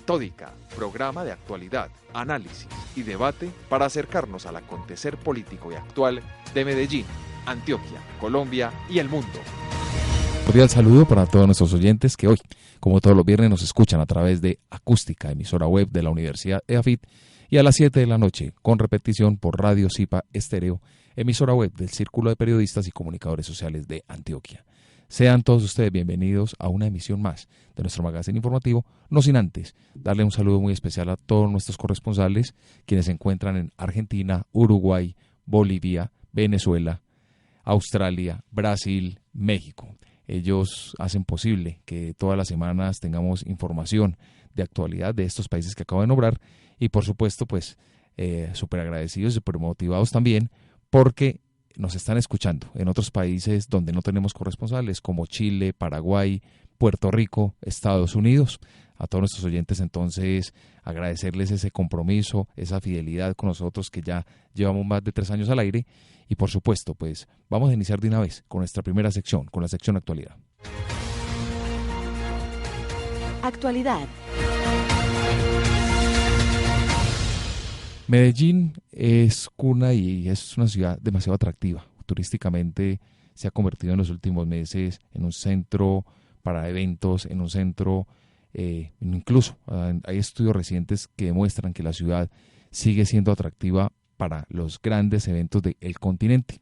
Metódica, programa de actualidad, análisis y debate para acercarnos al acontecer político y actual de Medellín, Antioquia, Colombia y el mundo. Cordial saludo para todos nuestros oyentes que hoy, como todos los viernes, nos escuchan a través de Acústica, emisora web de la Universidad EAFIT, y a las 7 de la noche, con repetición por Radio Zipa Estéreo, emisora web del Círculo de Periodistas y Comunicadores Sociales de Antioquia. Sean todos ustedes bienvenidos a una emisión más de nuestro magazine informativo, no sin antes darle un saludo muy especial a todos nuestros corresponsales, quienes se encuentran en Argentina, Uruguay, Bolivia, Venezuela, Australia, Brasil, México. Ellos hacen posible que todas las semanas tengamos información de actualidad de estos países que acabo de nombrar y por supuesto pues súper agradecidos y súper motivados también porque nos están escuchando en otros países donde no tenemos corresponsales como Chile, Paraguay, Puerto Rico, Estados Unidos. A todos nuestros oyentes entonces agradecerles ese compromiso, esa fidelidad con nosotros que ya llevamos más de 3 años al aire y por supuesto pues vamos a iniciar de una vez con nuestra primera sección, con la sección actualidad. Actualidad. Medellín es cuna y es una ciudad demasiado atractiva. Turísticamente se ha convertido en los últimos meses en un centro para eventos, en un centro, incluso hay estudios recientes que demuestran que la ciudad sigue siendo atractiva para los grandes eventos del continente.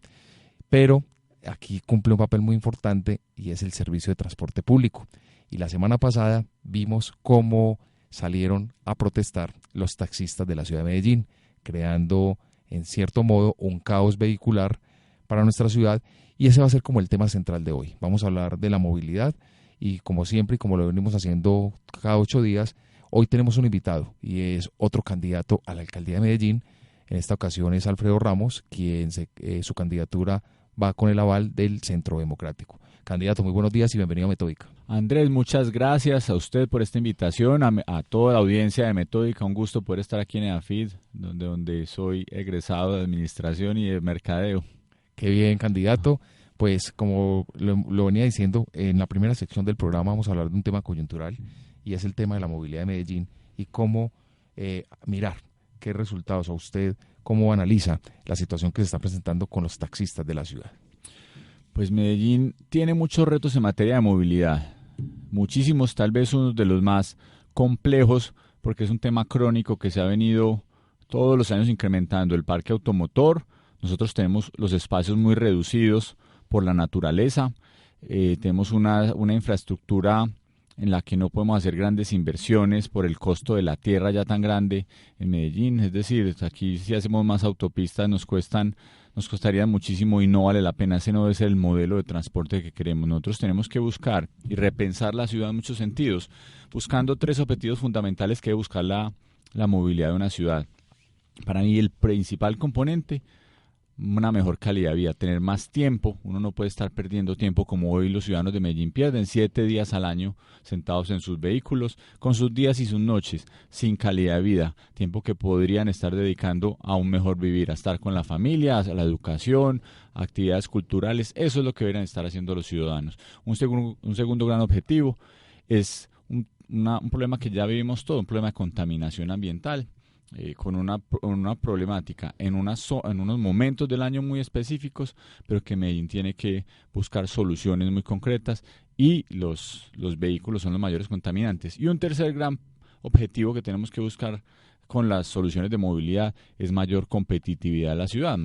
Pero aquí cumple un papel muy importante y es el servicio de transporte público. Y la semana pasada vimos cómo salieron a protestar los taxistas de la ciudad de Medellín, creando en cierto modo un caos vehicular para nuestra ciudad y ese va a ser como el tema central de hoy. Vamos a hablar de la movilidad y como siempre y como lo venimos haciendo cada 8 días, hoy tenemos un invitado y es otro candidato a la alcaldía de Medellín. En esta ocasión es Alfredo Ramos, quien su candidatura va con el aval del Centro Democrático. Candidato, muy buenos días y bienvenido a Metódica. Andrés, muchas gracias a usted por esta invitación, a toda la audiencia de Metódica. Un gusto poder estar aquí en EAFIT, donde soy egresado de Administración y de Mercadeo. Qué bien, candidato. Pues como lo venía diciendo, en la primera sección del programa vamos a hablar de un tema coyuntural y es el tema de la movilidad de Medellín y cómo mirar qué resultados a usted, cómo analiza la situación que se está presentando con los taxistas de la ciudad. Pues Medellín tiene muchos retos en materia de movilidad, muchísimos, tal vez uno de los más complejos, porque es un tema crónico que se ha venido todos los años incrementando. El parque automotor, nosotros tenemos los espacios muy reducidos por la naturaleza, tenemos una infraestructura en la que no podemos hacer grandes inversiones por el costo de la tierra ya tan grande en Medellín. Es decir, aquí si hacemos más autopistas nos costarían muchísimo y no vale la pena. Ese no es el modelo de transporte que queremos. Nosotros tenemos que buscar y repensar la ciudad en muchos sentidos, buscando 3 objetivos fundamentales que debe buscar la movilidad de una ciudad. Para mí el principal componente, una mejor calidad de vida, tener más tiempo. Uno no puede estar perdiendo tiempo como hoy los ciudadanos de Medellín pierden 7 días al año sentados en sus vehículos, con sus días y sus noches, sin calidad de vida, tiempo que podrían estar dedicando a un mejor vivir, a estar con la familia, a la educación, a actividades culturales. Eso es lo que deberían estar haciendo los ciudadanos. Un segundo gran objetivo es un problema que ya vivimos todo, un problema de contaminación ambiental. Con una problemática en unos momentos del año muy específicos, pero que Medellín tiene que buscar soluciones muy concretas y los vehículos son los mayores contaminantes. Y un tercer gran objetivo que tenemos que buscar con las soluciones de movilidad es mayor competitividad de la ciudad,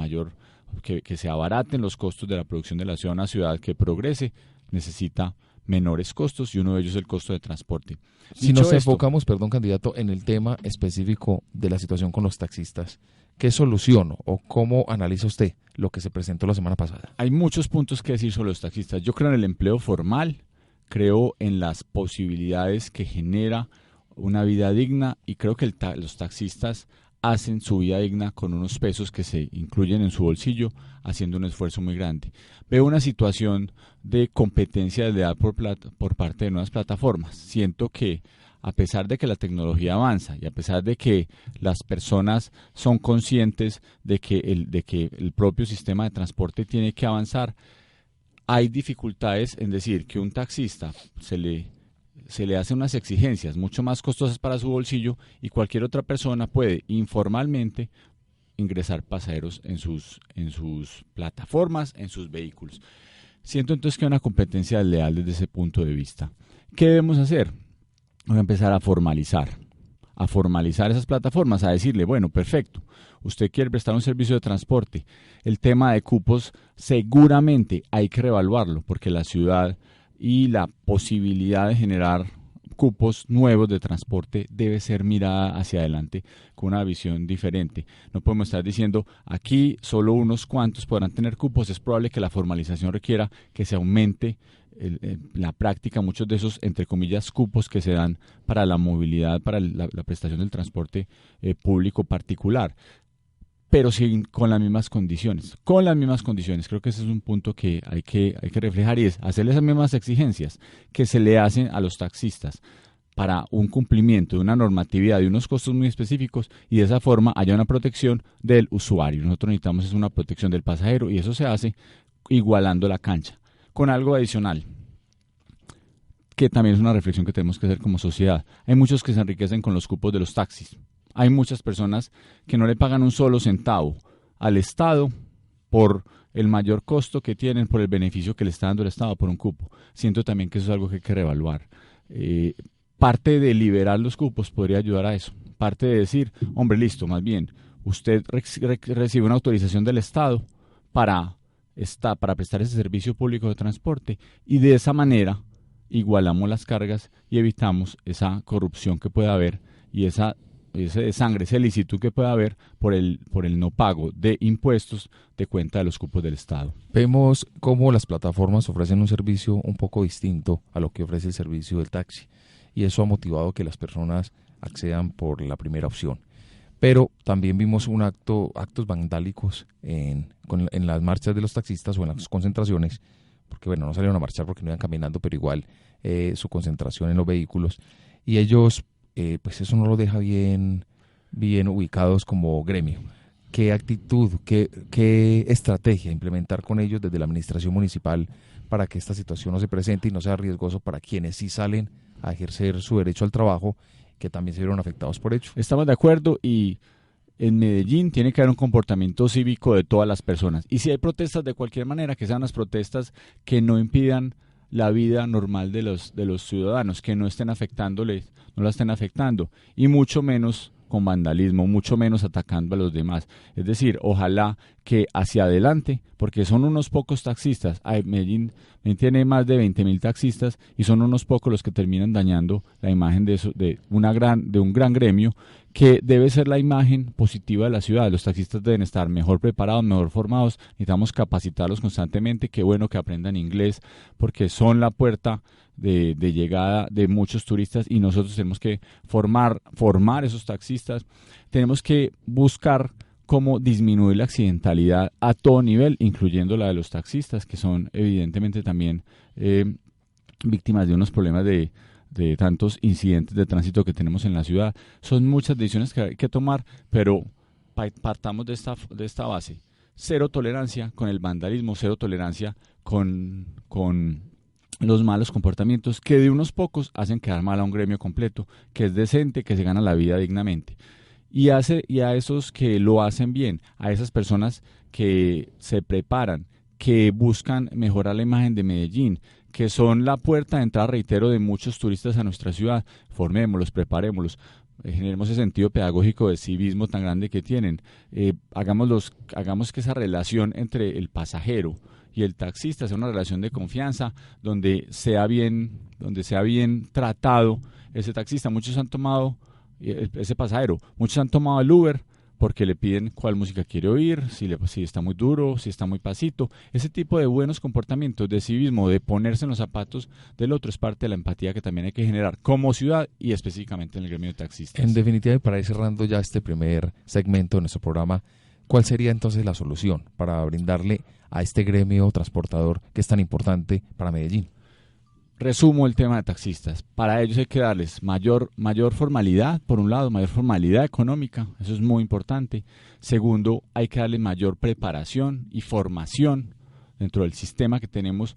que se abaraten los costos de la producción de la ciudad. Una ciudad que progrese necesita menores costos y uno de ellos es el costo de transporte. Si nos enfocamos, candidato, en el tema específico de la situación con los taxistas, ¿qué solución o cómo analiza usted lo que se presentó la semana pasada? Hay muchos puntos que decir sobre los taxistas. Yo creo en el empleo formal, creo en las posibilidades que genera una vida digna y creo que los taxistas hacen su vida digna con unos pesos que se incluyen en su bolsillo, haciendo un esfuerzo muy grande. Veo una situación de competencia desleal por parte de nuevas plataformas. Siento que a pesar de que la tecnología avanza y a pesar de que las personas son conscientes de que el propio sistema de transporte tiene que avanzar, hay dificultades en decir que un taxista se le hacen unas exigencias mucho más costosas para su bolsillo y cualquier otra persona puede informalmente ingresar pasajeros en sus plataformas, en sus vehículos. Siento entonces que hay una competencia desleal desde ese punto de vista. ¿Qué debemos hacer? Vamos a empezar a formalizar esas plataformas, a decirle, bueno, perfecto, usted quiere prestar un servicio de transporte, el tema de cupos seguramente hay que reevaluarlo, porque la ciudad y la posibilidad de generar cupos nuevos de transporte debe ser mirada hacia adelante con una visión diferente. No podemos estar diciendo aquí solo unos cuantos podrán tener cupos, es probable que la formalización requiera que se aumente la práctica, muchos de esos, entre comillas, cupos que se dan para la movilidad, para la prestación del transporte público particular, pero sí con las mismas condiciones. Con las mismas condiciones, creo que ese es un punto que hay que reflejar, y es hacerle esas mismas exigencias que se le hacen a los taxistas para un cumplimiento de una normatividad, de unos costos muy específicos, y de esa forma haya una protección del usuario. Nosotros necesitamos es una protección del pasajero, y eso se hace igualando la cancha. Con algo adicional, que también es una reflexión que tenemos que hacer como sociedad. Hay muchos que se enriquecen con los cupos de los taxis. Hay muchas personas que no le pagan un solo centavo al Estado por el mayor costo que tienen, por el beneficio que le está dando el Estado por un cupo. Siento también que eso es algo que hay que reevaluar. Parte de liberar los cupos podría ayudar a eso. Parte de decir, hombre, listo, más bien, usted recibe una autorización del Estado para prestar ese servicio público de transporte, y de esa manera igualamos las cargas y evitamos esa corrupción que pueda haber y ese desangre, esa licitud que pueda haber por el no pago de impuestos de cuenta de los cupos del Estado. Vemos cómo las plataformas ofrecen un servicio un poco distinto a lo que ofrece el servicio del taxi, y eso ha motivado que las personas accedan por la primera opción. Pero también vimos actos vandálicos en las marchas de los taxistas o en las concentraciones, porque bueno, no salieron a marchar porque no iban caminando, pero igual su concentración en los vehículos, y ellos, pues eso no los deja bien ubicados como gremio. ¿Qué actitud, qué estrategia implementar con ellos desde la administración municipal para que esta situación no se presente y no sea riesgoso para quienes sí salen a ejercer su derecho al trabajo, que también se vieron afectados por ello? Estamos de acuerdo, y en Medellín tiene que haber un comportamiento cívico de todas las personas. Y si hay protestas de cualquier manera, que sean unas protestas que no impidan la vida normal de los ciudadanos, que no estén afectándoles, no la estén afectando, y mucho menos con vandalismo, mucho menos atacando a los demás. Es decir, ojalá que hacia adelante, porque son unos pocos taxistas, Medellín tiene más de 20.000 taxistas y son unos pocos los que terminan dañando la imagen de un gran gremio, que debe ser la imagen positiva de la ciudad. Los taxistas deben estar mejor preparados, mejor formados, necesitamos capacitarlos constantemente. Qué bueno que aprendan inglés, porque son la puerta de llegada de muchos turistas, y nosotros tenemos que formar esos taxistas. Tenemos que buscar cómo disminuir la accidentalidad a todo nivel, incluyendo la de los taxistas, que son evidentemente también víctimas de unos problemas de tantos incidentes de tránsito que tenemos en la ciudad. Son muchas decisiones que hay que tomar, pero partamos de esta base: cero tolerancia con el vandalismo, cero tolerancia con los malos comportamientos que de unos pocos hacen quedar mal a un gremio completo, que es decente, que se gana la vida dignamente. Y a esos que lo hacen bien, a esas personas que se preparan, que buscan mejorar la imagen de Medellín, que son la puerta de entrada, reitero, de muchos turistas a nuestra ciudad, formémoslos, preparémoslos, generemos ese sentido pedagógico de civismo tan grande que tienen. Hagamos que esa relación entre el pasajero y el taxista sea una relación de confianza, donde sea bien tratado ese taxista. Muchos han tomado ese pasajero, muchos han tomado el Uber porque le piden cuál música quiere oír, si está muy duro, si está muy pasito. Ese tipo de buenos comportamientos de civismo, de ponerse en los zapatos del otro, es parte de la empatía que también hay que generar como ciudad y específicamente en el gremio de taxistas. En definitiva, y para ir cerrando ya este primer segmento de nuestro programa, ¿cuál sería entonces la solución para brindarle a este gremio transportador que es tan importante para Medellín? Resumo el tema de taxistas. Para ellos hay que darles mayor formalidad, por un lado, mayor formalidad económica, eso es muy importante. Segundo, hay que darle mayor preparación y formación dentro del sistema que tenemos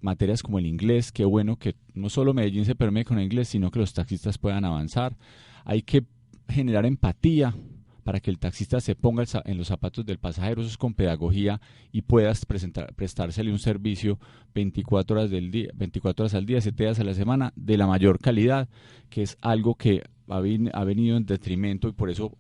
materias como el inglés, qué bueno que no solo Medellín se permee con el inglés, sino que los taxistas puedan avanzar. Hay que generar empatía para que el taxista se ponga en los zapatos del pasajero, eso es con pedagogía, y puedas prestársele un servicio 24 horas del día, 24 horas al día, 7 días a la semana, de la mayor calidad, que es algo que ha venido en detrimento, y por eso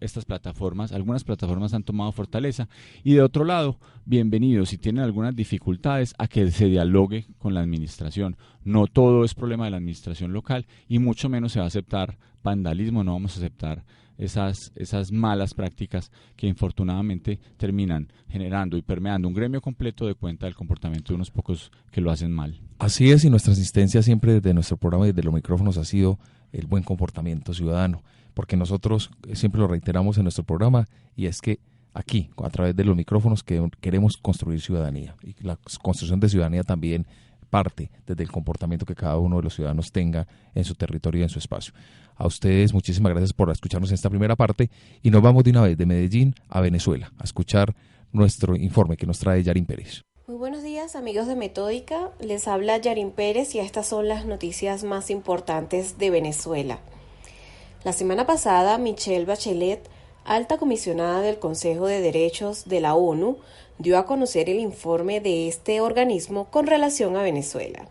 algunas plataformas han tomado fortaleza. Y de otro lado, bienvenidos, si tienen algunas dificultades, a que se dialogue con la administración. No todo es problema de la administración local, y mucho menos se va a aceptar vandalismo, no vamos a aceptar esas malas prácticas que infortunadamente terminan generando y permeando un gremio completo de cuenta del comportamiento de unos pocos que lo hacen mal. Así es, y nuestra asistencia siempre desde nuestro programa y desde los micrófonos ha sido el buen comportamiento ciudadano, porque nosotros siempre lo reiteramos en nuestro programa, y es que aquí, a través de los micrófonos, que queremos construir ciudadanía, y la construcción de ciudadanía también parte desde el comportamiento que cada uno de los ciudadanos tenga en su territorio y en su espacio. A ustedes muchísimas gracias por escucharnos en esta primera parte, y nos vamos de una vez de Medellín a Venezuela a escuchar nuestro informe que nos trae Yarin Pérez. Muy buenos días, amigos de Metódica, les habla Yarin Pérez y estas son las noticias más importantes de Venezuela. La semana pasada, Michelle Bachelet, alta comisionada del Consejo de Derechos de la ONU, dio a conocer el informe de este organismo con relación a Venezuela.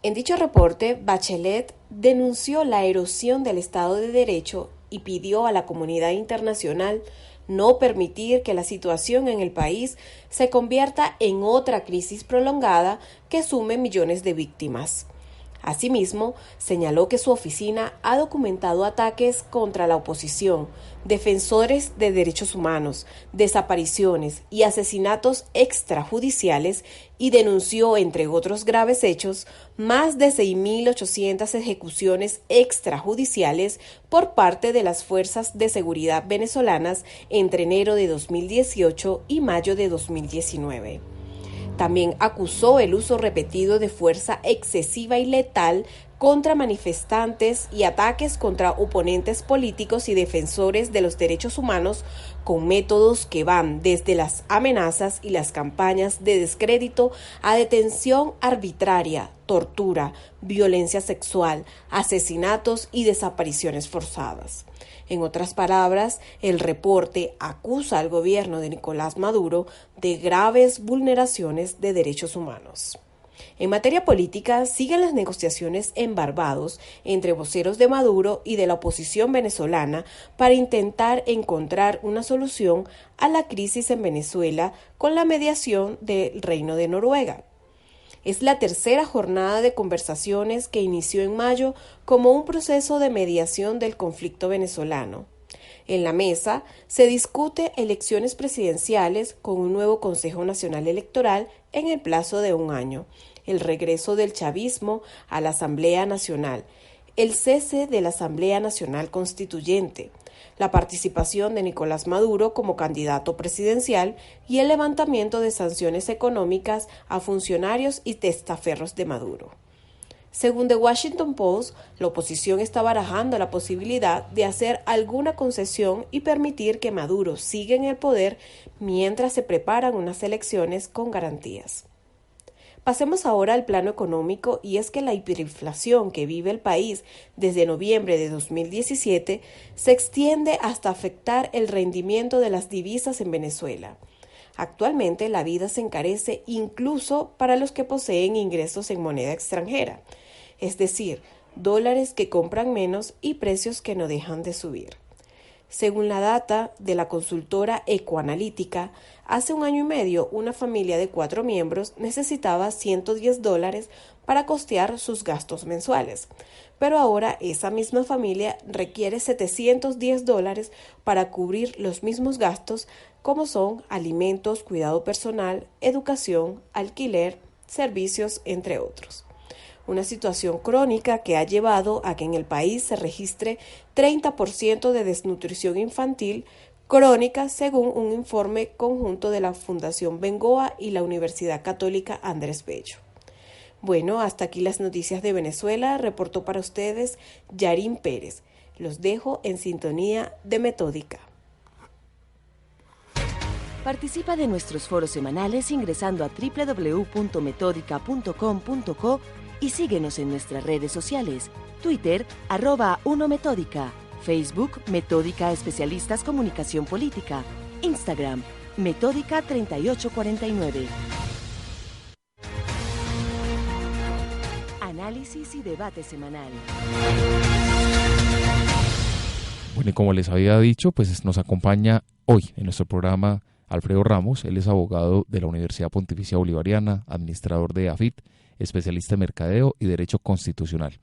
En dicho reporte, Bachelet denunció la erosión del Estado de Derecho y pidió a la comunidad internacional no permitir que la situación en el país se convierta en otra crisis prolongada que sume millones de víctimas. Asimismo, señaló que su oficina ha documentado ataques contra la oposición, defensores de derechos humanos, desapariciones y asesinatos extrajudiciales, y denunció, entre otros graves hechos, más de 6.800 ejecuciones extrajudiciales por parte de las fuerzas de seguridad venezolanas entre enero de 2018 y mayo de 2019. También acusó el uso repetido de fuerza excesiva y letal contra manifestantes y ataques contra oponentes políticos y defensores de los derechos humanos, con métodos que van desde las amenazas y las campañas de descrédito a detención arbitraria, tortura, violencia sexual, asesinatos y desapariciones forzadas. En otras palabras, el reporte acusa al gobierno de Nicolás Maduro de graves vulneraciones de derechos humanos. En materia política, siguen las negociaciones en Barbados entre voceros de Maduro y de la oposición venezolana para intentar encontrar una solución a la crisis en Venezuela con la mediación del Reino de Noruega. Es la tercera jornada de conversaciones que inició en mayo como un proceso de mediación del conflicto venezolano. En la mesa se discute elecciones presidenciales con un nuevo Consejo Nacional Electoral en el plazo de un año, el regreso del chavismo a la Asamblea Nacional, el cese de la Asamblea Nacional Constituyente, la participación de Nicolás Maduro como candidato presidencial y el levantamiento de sanciones económicas a funcionarios y testaferros de Maduro. Según The Washington Post, la oposición está barajando la posibilidad de hacer alguna concesión y permitir que Maduro siga en el poder mientras se preparan unas elecciones con garantías. Pasemos ahora al plano económico, y es que la hiperinflación que vive el país desde noviembre de 2017 se extiende hasta afectar el rendimiento de las divisas en Venezuela. Actualmente la vida se encarece incluso para los que poseen ingresos en moneda extranjera, es decir, dólares que compran menos y precios que no dejan de subir. Según la data de la consultora Ecoanalítica, hace un año y medio una familia de 4 miembros necesitaba $110 para costear sus gastos mensuales, pero ahora esa misma familia requiere $710 para cubrir los mismos gastos, como son alimentos, cuidado personal, educación, alquiler, servicios, entre otros. Una situación crónica que ha llevado a que en el país se registre 30% de desnutrición infantil crónica, según un informe conjunto de la Fundación Bengoa y la Universidad Católica Andrés Bello. Bueno, hasta aquí las noticias de Venezuela. Reportó para ustedes Yarin Pérez. Los dejo en sintonía de Metódica. Participa de nuestros foros semanales ingresando a www.metodica.com.co y síguenos en nuestras redes sociales, Twitter, @unometódica, Facebook, Metódica Especialistas Comunicación Política, Instagram, Metódica 3849. Análisis y debate semanal. Bueno, y como les había dicho, pues nos acompaña hoy en nuestro programa Alfredo Ramos. Él es abogado de la Universidad Pontificia Bolivariana, administrador de AFIT, especialista en mercadeo y derecho constitucional,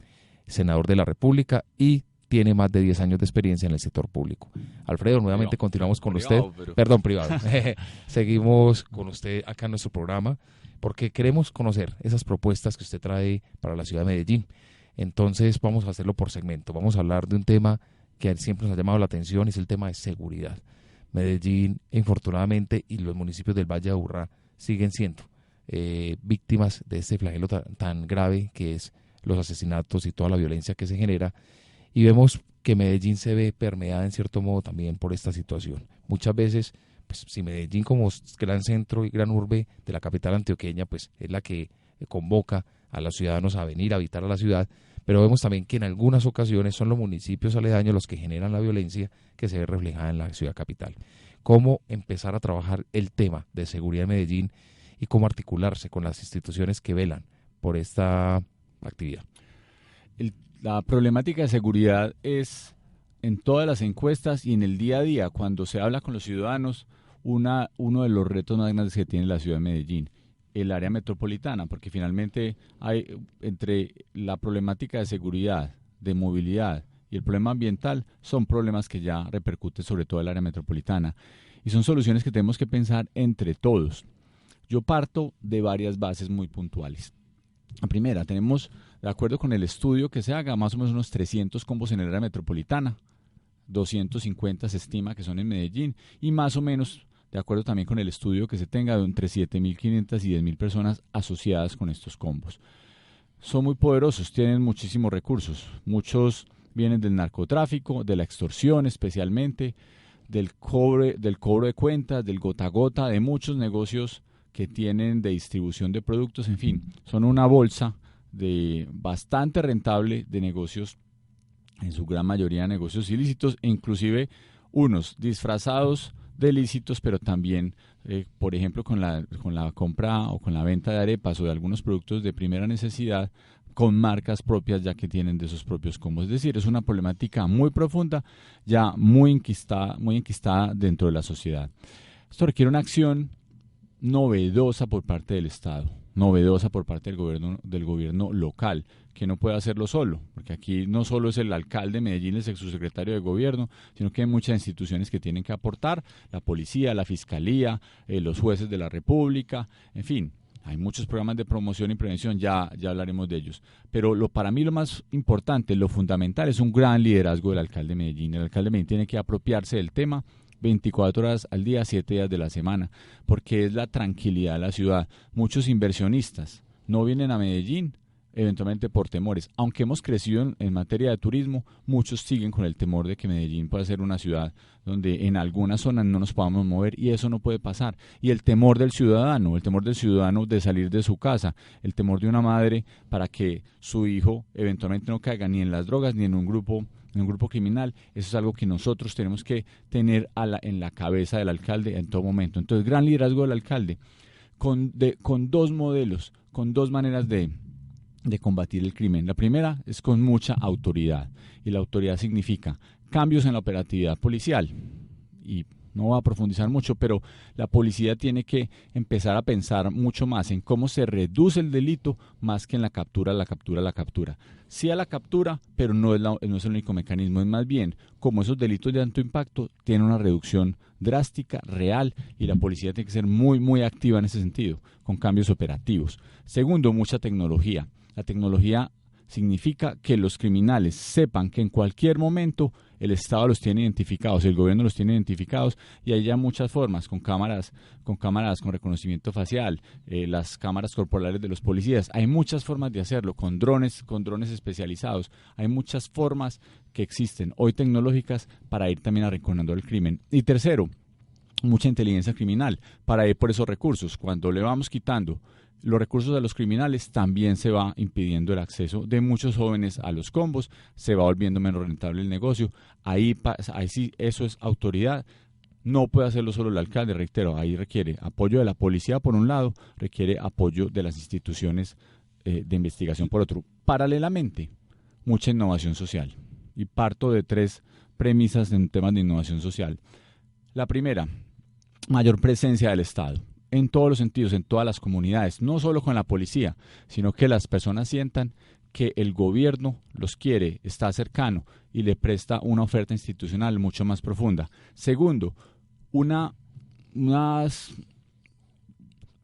senador de la República y tiene más de 10 años de experiencia en el sector público. Alfredo, nuevamente continuamos con usted. Perdón, privado. Seguimos con usted acá en nuestro programa porque queremos conocer esas propuestas que usted trae para la ciudad de Medellín. Entonces vamos a hacerlo por segmento. Vamos a hablar de un tema que siempre nos ha llamado la atención, es el tema de seguridad. Medellín, infortunadamente, y los municipios del Valle de Aburrá siguen siendo víctimas de este flagelo tan grave que es los asesinatos y toda la violencia que se genera, y vemos que Medellín se ve permeada en cierto modo también por esta situación. Muchas veces, pues, si Medellín como gran centro y gran urbe de la capital antioqueña, pues es la que convoca a los ciudadanos a venir a habitar a la ciudad, pero vemos también que en algunas ocasiones son los municipios aledaños los que generan la violencia que se ve reflejada en la ciudad capital. ¿Cómo empezar a trabajar el tema de seguridad en Medellín y cómo articularse con las instituciones que velan por esta actividad? La problemática de seguridad es en todas las encuestas y en el día a día, cuando se habla con los ciudadanos, uno de los retos más grandes que tiene la ciudad de Medellín, el área metropolitana, porque finalmente hay entre la problemática de seguridad, de movilidad y el problema ambiental, son problemas que ya repercuten sobre todo el área metropolitana y son soluciones que tenemos que pensar entre todos. Yo parto de varias bases muy puntuales. La primera, tenemos, de acuerdo con el estudio que se haga, más o menos unos 300 combos en el área metropolitana, 250 se estima que son en Medellín, y más o menos, de acuerdo también con el estudio que se tenga, de entre 7.500 y 10.000 personas asociadas con estos combos. Son muy poderosos, tienen muchísimos recursos, muchos vienen del narcotráfico, de la extorsión especialmente, del cobro de cuentas, del gota a gota, de muchos negocios que tienen de distribución de productos, en fin, son una bolsa de bastante rentable de negocios, en su gran mayoría negocios ilícitos, e inclusive unos disfrazados de ilícitos, pero también, por ejemplo, con la compra o con la venta de arepas o de algunos productos de primera necesidad, con marcas propias ya que tienen de esos propios combos. Es decir, es una problemática muy profunda, ya muy enquistada dentro de la sociedad. Esto requiere una acción novedosa por parte del Estado, novedosa por parte del gobierno local, que no puede hacerlo solo, porque aquí no solo es el alcalde de Medellín, el subsecretario de gobierno, sino que hay muchas instituciones que tienen que aportar, la policía, la fiscalía, los jueces de la República, en fin, hay muchos programas de promoción y prevención, ya hablaremos de ellos, pero para mí lo más importante, lo fundamental, es un gran liderazgo del alcalde de Medellín. El alcalde de Medellín tiene que apropiarse del tema 24 horas al día, 7 días de la semana, porque es la tranquilidad de la ciudad. Muchos inversionistas no vienen a Medellín eventualmente por temores. Aunque hemos crecido en materia de turismo, muchos siguen con el temor de que Medellín pueda ser una ciudad donde en algunas zonas no nos podamos mover, y eso no puede pasar. Y el temor del ciudadano de salir de su casa, el temor de una madre para que su hijo eventualmente no caiga ni en las drogas ni en un grupo criminal, eso es algo que nosotros tenemos que tener en la cabeza del alcalde en todo momento. Entonces, gran liderazgo del alcalde, con dos modelos, con dos maneras de combatir el crimen. La primera es con mucha autoridad, y la autoridad significa cambios en la operatividad policial, y no voy a profundizar mucho, pero la policía tiene que empezar a pensar mucho más en cómo se reduce el delito más que en la captura. Sí a la captura, pero no es el único mecanismo, es más bien como esos delitos de alto impacto tienen una reducción drástica, real, y la policía tiene que ser muy, muy activa en ese sentido, con cambios operativos. Segundo, mucha tecnología. La tecnología significa que los criminales sepan que en cualquier momento el Estado los tiene identificados, el gobierno los tiene identificados, y hay ya muchas formas, con cámaras con reconocimiento facial, las cámaras corporales de los policías. Hay muchas formas de hacerlo, con drones especializados. Hay muchas formas que existen hoy tecnológicas para ir también arrinconando el crimen. Y tercero, mucha inteligencia criminal para ir por esos recursos. Cuando le vamos quitando los recursos a los criminales, también se va impidiendo el acceso de muchos jóvenes a los combos, se va volviendo menos rentable el negocio. Ahí sí, eso es autoridad. No puede hacerlo solo el alcalde, reitero, ahí requiere apoyo de la policía por un lado, requiere apoyo de las instituciones de investigación por otro. Paralelamente, mucha innovación social. Y parto de 3 premisas en temas de innovación social. La primera, mayor presencia del Estado, en todos los sentidos, en todas las comunidades, no solo con la policía, sino que las personas sientan que el gobierno los quiere, está cercano y le presta una oferta institucional mucho más profunda. Segundo, unas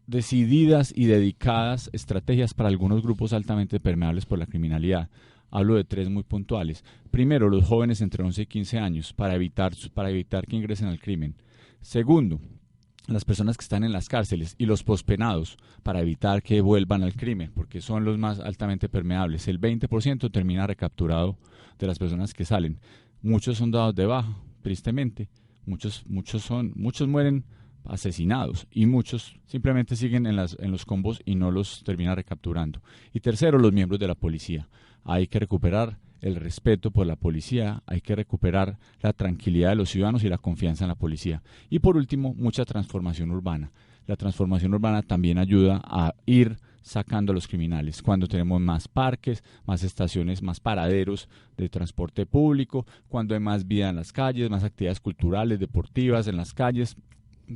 decididas y dedicadas estrategias para algunos grupos altamente permeables por la criminalidad. Hablo de 3 muy puntuales. Primero, los jóvenes entre 11 y 15 años para evitar que ingresen al crimen. Segundo, las personas que están en las cárceles y los pospenados para evitar que vuelvan al crimen, porque son los más altamente permeables. El 20% termina recapturado de las personas que salen. Muchos son dados de baja, tristemente. Muchos mueren asesinados y muchos simplemente siguen en los combos y no los termina recapturando. Y tercero, los miembros de la policía. Hay que recuperar el respeto por la policía, hay que recuperar la tranquilidad de los ciudadanos y la confianza en la policía. Y por último, mucha transformación urbana. La transformación urbana también ayuda a ir sacando a los criminales. Cuando tenemos más parques, más estaciones, más paraderos de transporte público, cuando hay más vida en las calles, más actividades culturales, deportivas en las calles,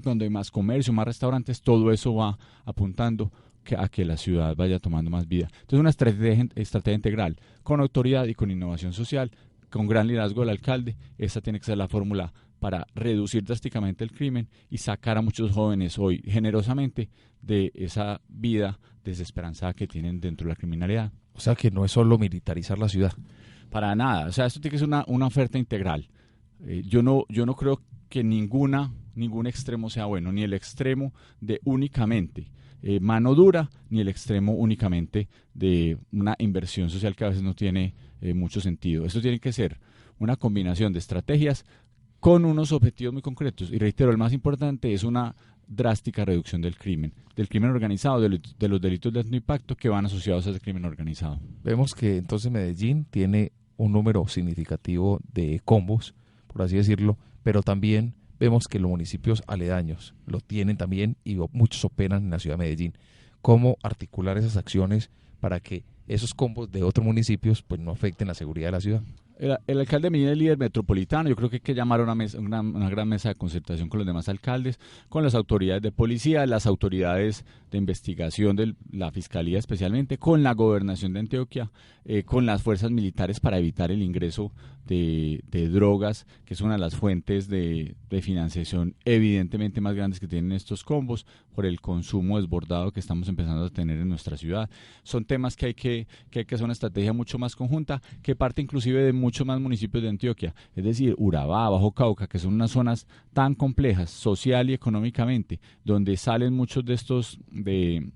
cuando hay más comercio, más restaurantes, todo eso va apuntando a que la ciudad vaya tomando más vida. Entonces, una estrategia integral, con autoridad y con innovación social, con gran liderazgo del alcalde. Esa tiene que ser la fórmula para reducir drásticamente el crimen y sacar a muchos jóvenes hoy generosamente de esa vida desesperanzada que tienen dentro de la criminalidad. O sea que no es solo militarizar la ciudad. Para nada, o sea, esto tiene que ser una oferta integral. Yo no creo que ningún extremo sea bueno, ni el extremo de únicamente mano dura, ni el extremo únicamente de una inversión social que a veces no tiene mucho sentido. Esto tiene que ser una combinación de estrategias con unos objetivos muy concretos. Y reitero, el más importante es una drástica reducción del crimen organizado, de los delitos de alto impacto que van asociados a ese crimen organizado. Vemos que entonces Medellín tiene un número significativo de combos, por así decirlo, pero también vemos que los municipios aledaños lo tienen también y muchos operan en la ciudad de Medellín. ¿Cómo articular esas acciones para que esos combos de otros municipios pues no afecten la seguridad de la ciudad? El alcalde de Medellín es líder metropolitano. Yo creo que hay que llamar a una gran mesa de concertación con los demás alcaldes, con las autoridades de policía, las autoridades de investigación de la fiscalía especialmente, con la gobernación de Antioquia, con las fuerzas militares para evitar el ingreso de drogas, que es una de las fuentes de financiación evidentemente más grandes que tienen estos combos, por el consumo desbordado que estamos empezando a tener en nuestra ciudad. Son temas que hay que hacer una estrategia mucho más conjunta, que parte inclusive de muchos más municipios de Antioquia, es decir, Urabá, Bajo Cauca, que son unas zonas tan complejas social y económicamente, donde salen muchos de estos de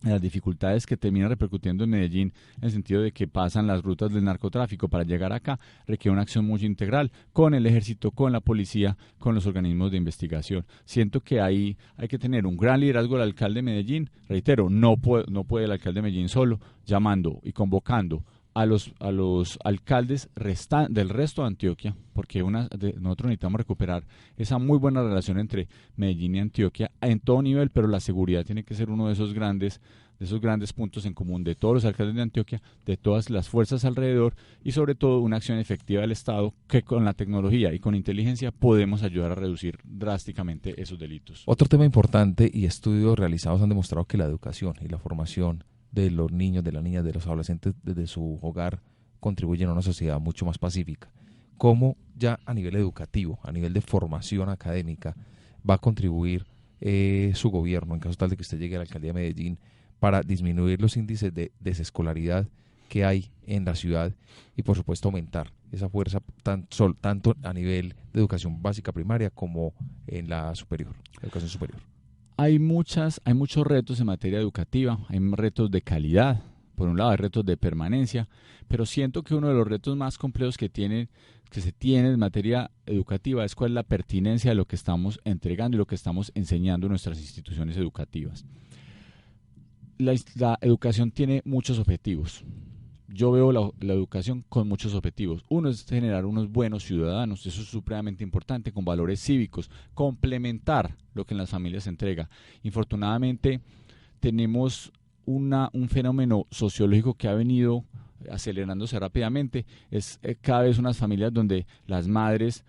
las dificultades que terminan repercutiendo en Medellín, en el sentido de que pasan las rutas del narcotráfico. Para llegar acá requiere una acción muy integral con el ejército, con la policía, con los organismos de investigación. Siento que ahí hay que tener un gran liderazgo del alcalde de Medellín. Reitero, no puede el alcalde de Medellín solo, llamando y convocando a los alcaldes del resto de Antioquia, porque nosotros necesitamos recuperar esa muy buena relación entre Medellín y Antioquia en todo nivel, pero la seguridad tiene que ser uno de esos grandes puntos en común de todos los alcaldes de Antioquia, de todas las fuerzas alrededor, y sobre todo una acción efectiva del Estado que con la tecnología y con inteligencia podemos ayudar a reducir drásticamente esos delitos. Otro tema importante, y estudios realizados han demostrado que la educación y la formación de los niños, de las niñas, de los adolescentes desde su hogar contribuyen a una sociedad mucho más pacífica. ¿Cómo ya a nivel educativo, a nivel de formación académica, va a contribuir su gobierno, en caso tal de que usted llegue a la alcaldía de Medellín, para disminuir los índices de desescolaridad que hay en la ciudad y por supuesto aumentar esa fuerza tanto a nivel de educación básica primaria como en la superior, educación superior? Hay muchos retos en materia educativa, hay retos de calidad, Por un lado hay retos de permanencia, pero siento que uno de los retos más complejos que se tiene en materia educativa es cuál es la pertinencia de lo que estamos entregando y lo que estamos enseñando en nuestras instituciones educativas. La educación tiene muchos objetivos. Yo veo la educación con muchos objetivos. Uno es generar unos buenos ciudadanos, eso es supremamente importante, con valores cívicos, complementar lo que en las familias se entrega. Infortunadamente tenemos un fenómeno sociológico que ha venido acelerándose rápidamente. Es cada vez unas familias donde las madres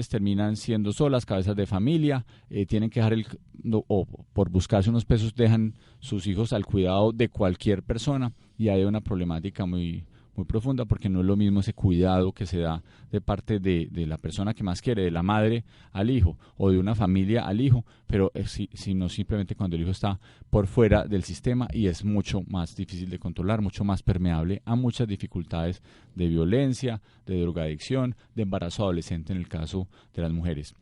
terminan siendo solas, cabezas de familia, tienen que dejar o por buscarse unos pesos dejan sus hijos al cuidado de cualquier persona, y hay una problemática muy, muy profunda, porque no es lo mismo ese cuidado que se da de parte de la persona que más quiere, de la madre al hijo, o de una familia al hijo, pero sino simplemente cuando el hijo está por fuera del sistema, y es mucho más difícil de controlar, mucho más permeable a muchas dificultades de violencia, de drogadicción, de embarazo adolescente en el caso de las mujeres.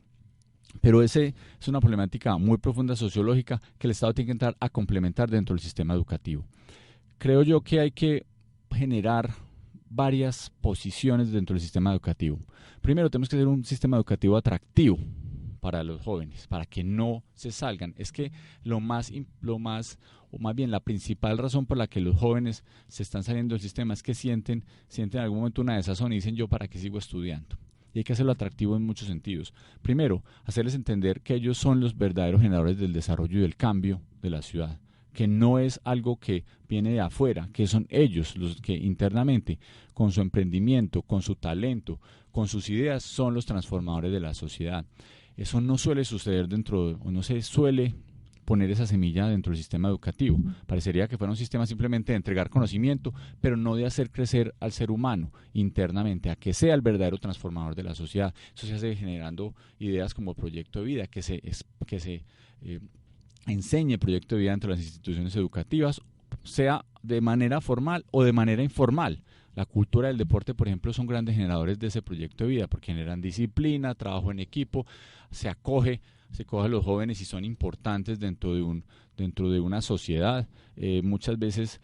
Pero ese es una problemática muy profunda sociológica que el Estado tiene que entrar a complementar dentro del sistema educativo. Creo yo que hay que generar varias posiciones dentro del sistema educativo. Primero, tenemos que hacer un sistema educativo atractivo para los jóvenes, para que no se salgan. Es que o más bien la principal razón por la que los jóvenes se están saliendo del sistema es que sienten en algún momento una desazón y dicen: yo para qué sigo estudiando. Y hay que hacerlo atractivo en muchos sentidos. Primero, hacerles entender que ellos son los verdaderos generadores del desarrollo y del cambio de la ciudad, que no es algo que viene de afuera, que son ellos los que internamente, con su emprendimiento, con su talento, con sus ideas, son los transformadores de la sociedad. Eso no suele suceder no se suele poner esa semilla dentro del sistema educativo. Parecería que fuera un sistema simplemente de entregar conocimiento, pero no de hacer crecer al ser humano internamente, a que sea el verdadero transformador de la sociedad. Eso se hace generando ideas como proyecto de vida, que se enseñe proyecto de vida dentro de las instituciones educativas, sea de manera formal o de manera informal. La cultura del deporte, por ejemplo, son grandes generadores de ese proyecto de vida, porque generan disciplina, trabajo en equipo, se coge a los jóvenes y son importantes dentro de una sociedad. Muchas veces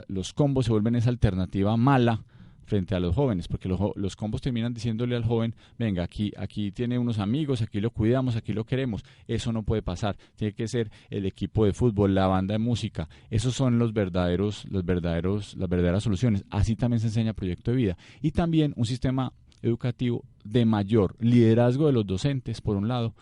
los combos se vuelven esa alternativa mala frente a los jóvenes, porque los combos terminan diciéndole al joven: venga, aquí tiene unos amigos, aquí lo cuidamos, aquí lo queremos. Eso no puede pasar, tiene que ser el equipo de fútbol, la banda de música. Esos son las verdaderas soluciones. Así también se enseña proyecto de vida. Y también un sistema educativo de mayor liderazgo de los docentes, por un lado,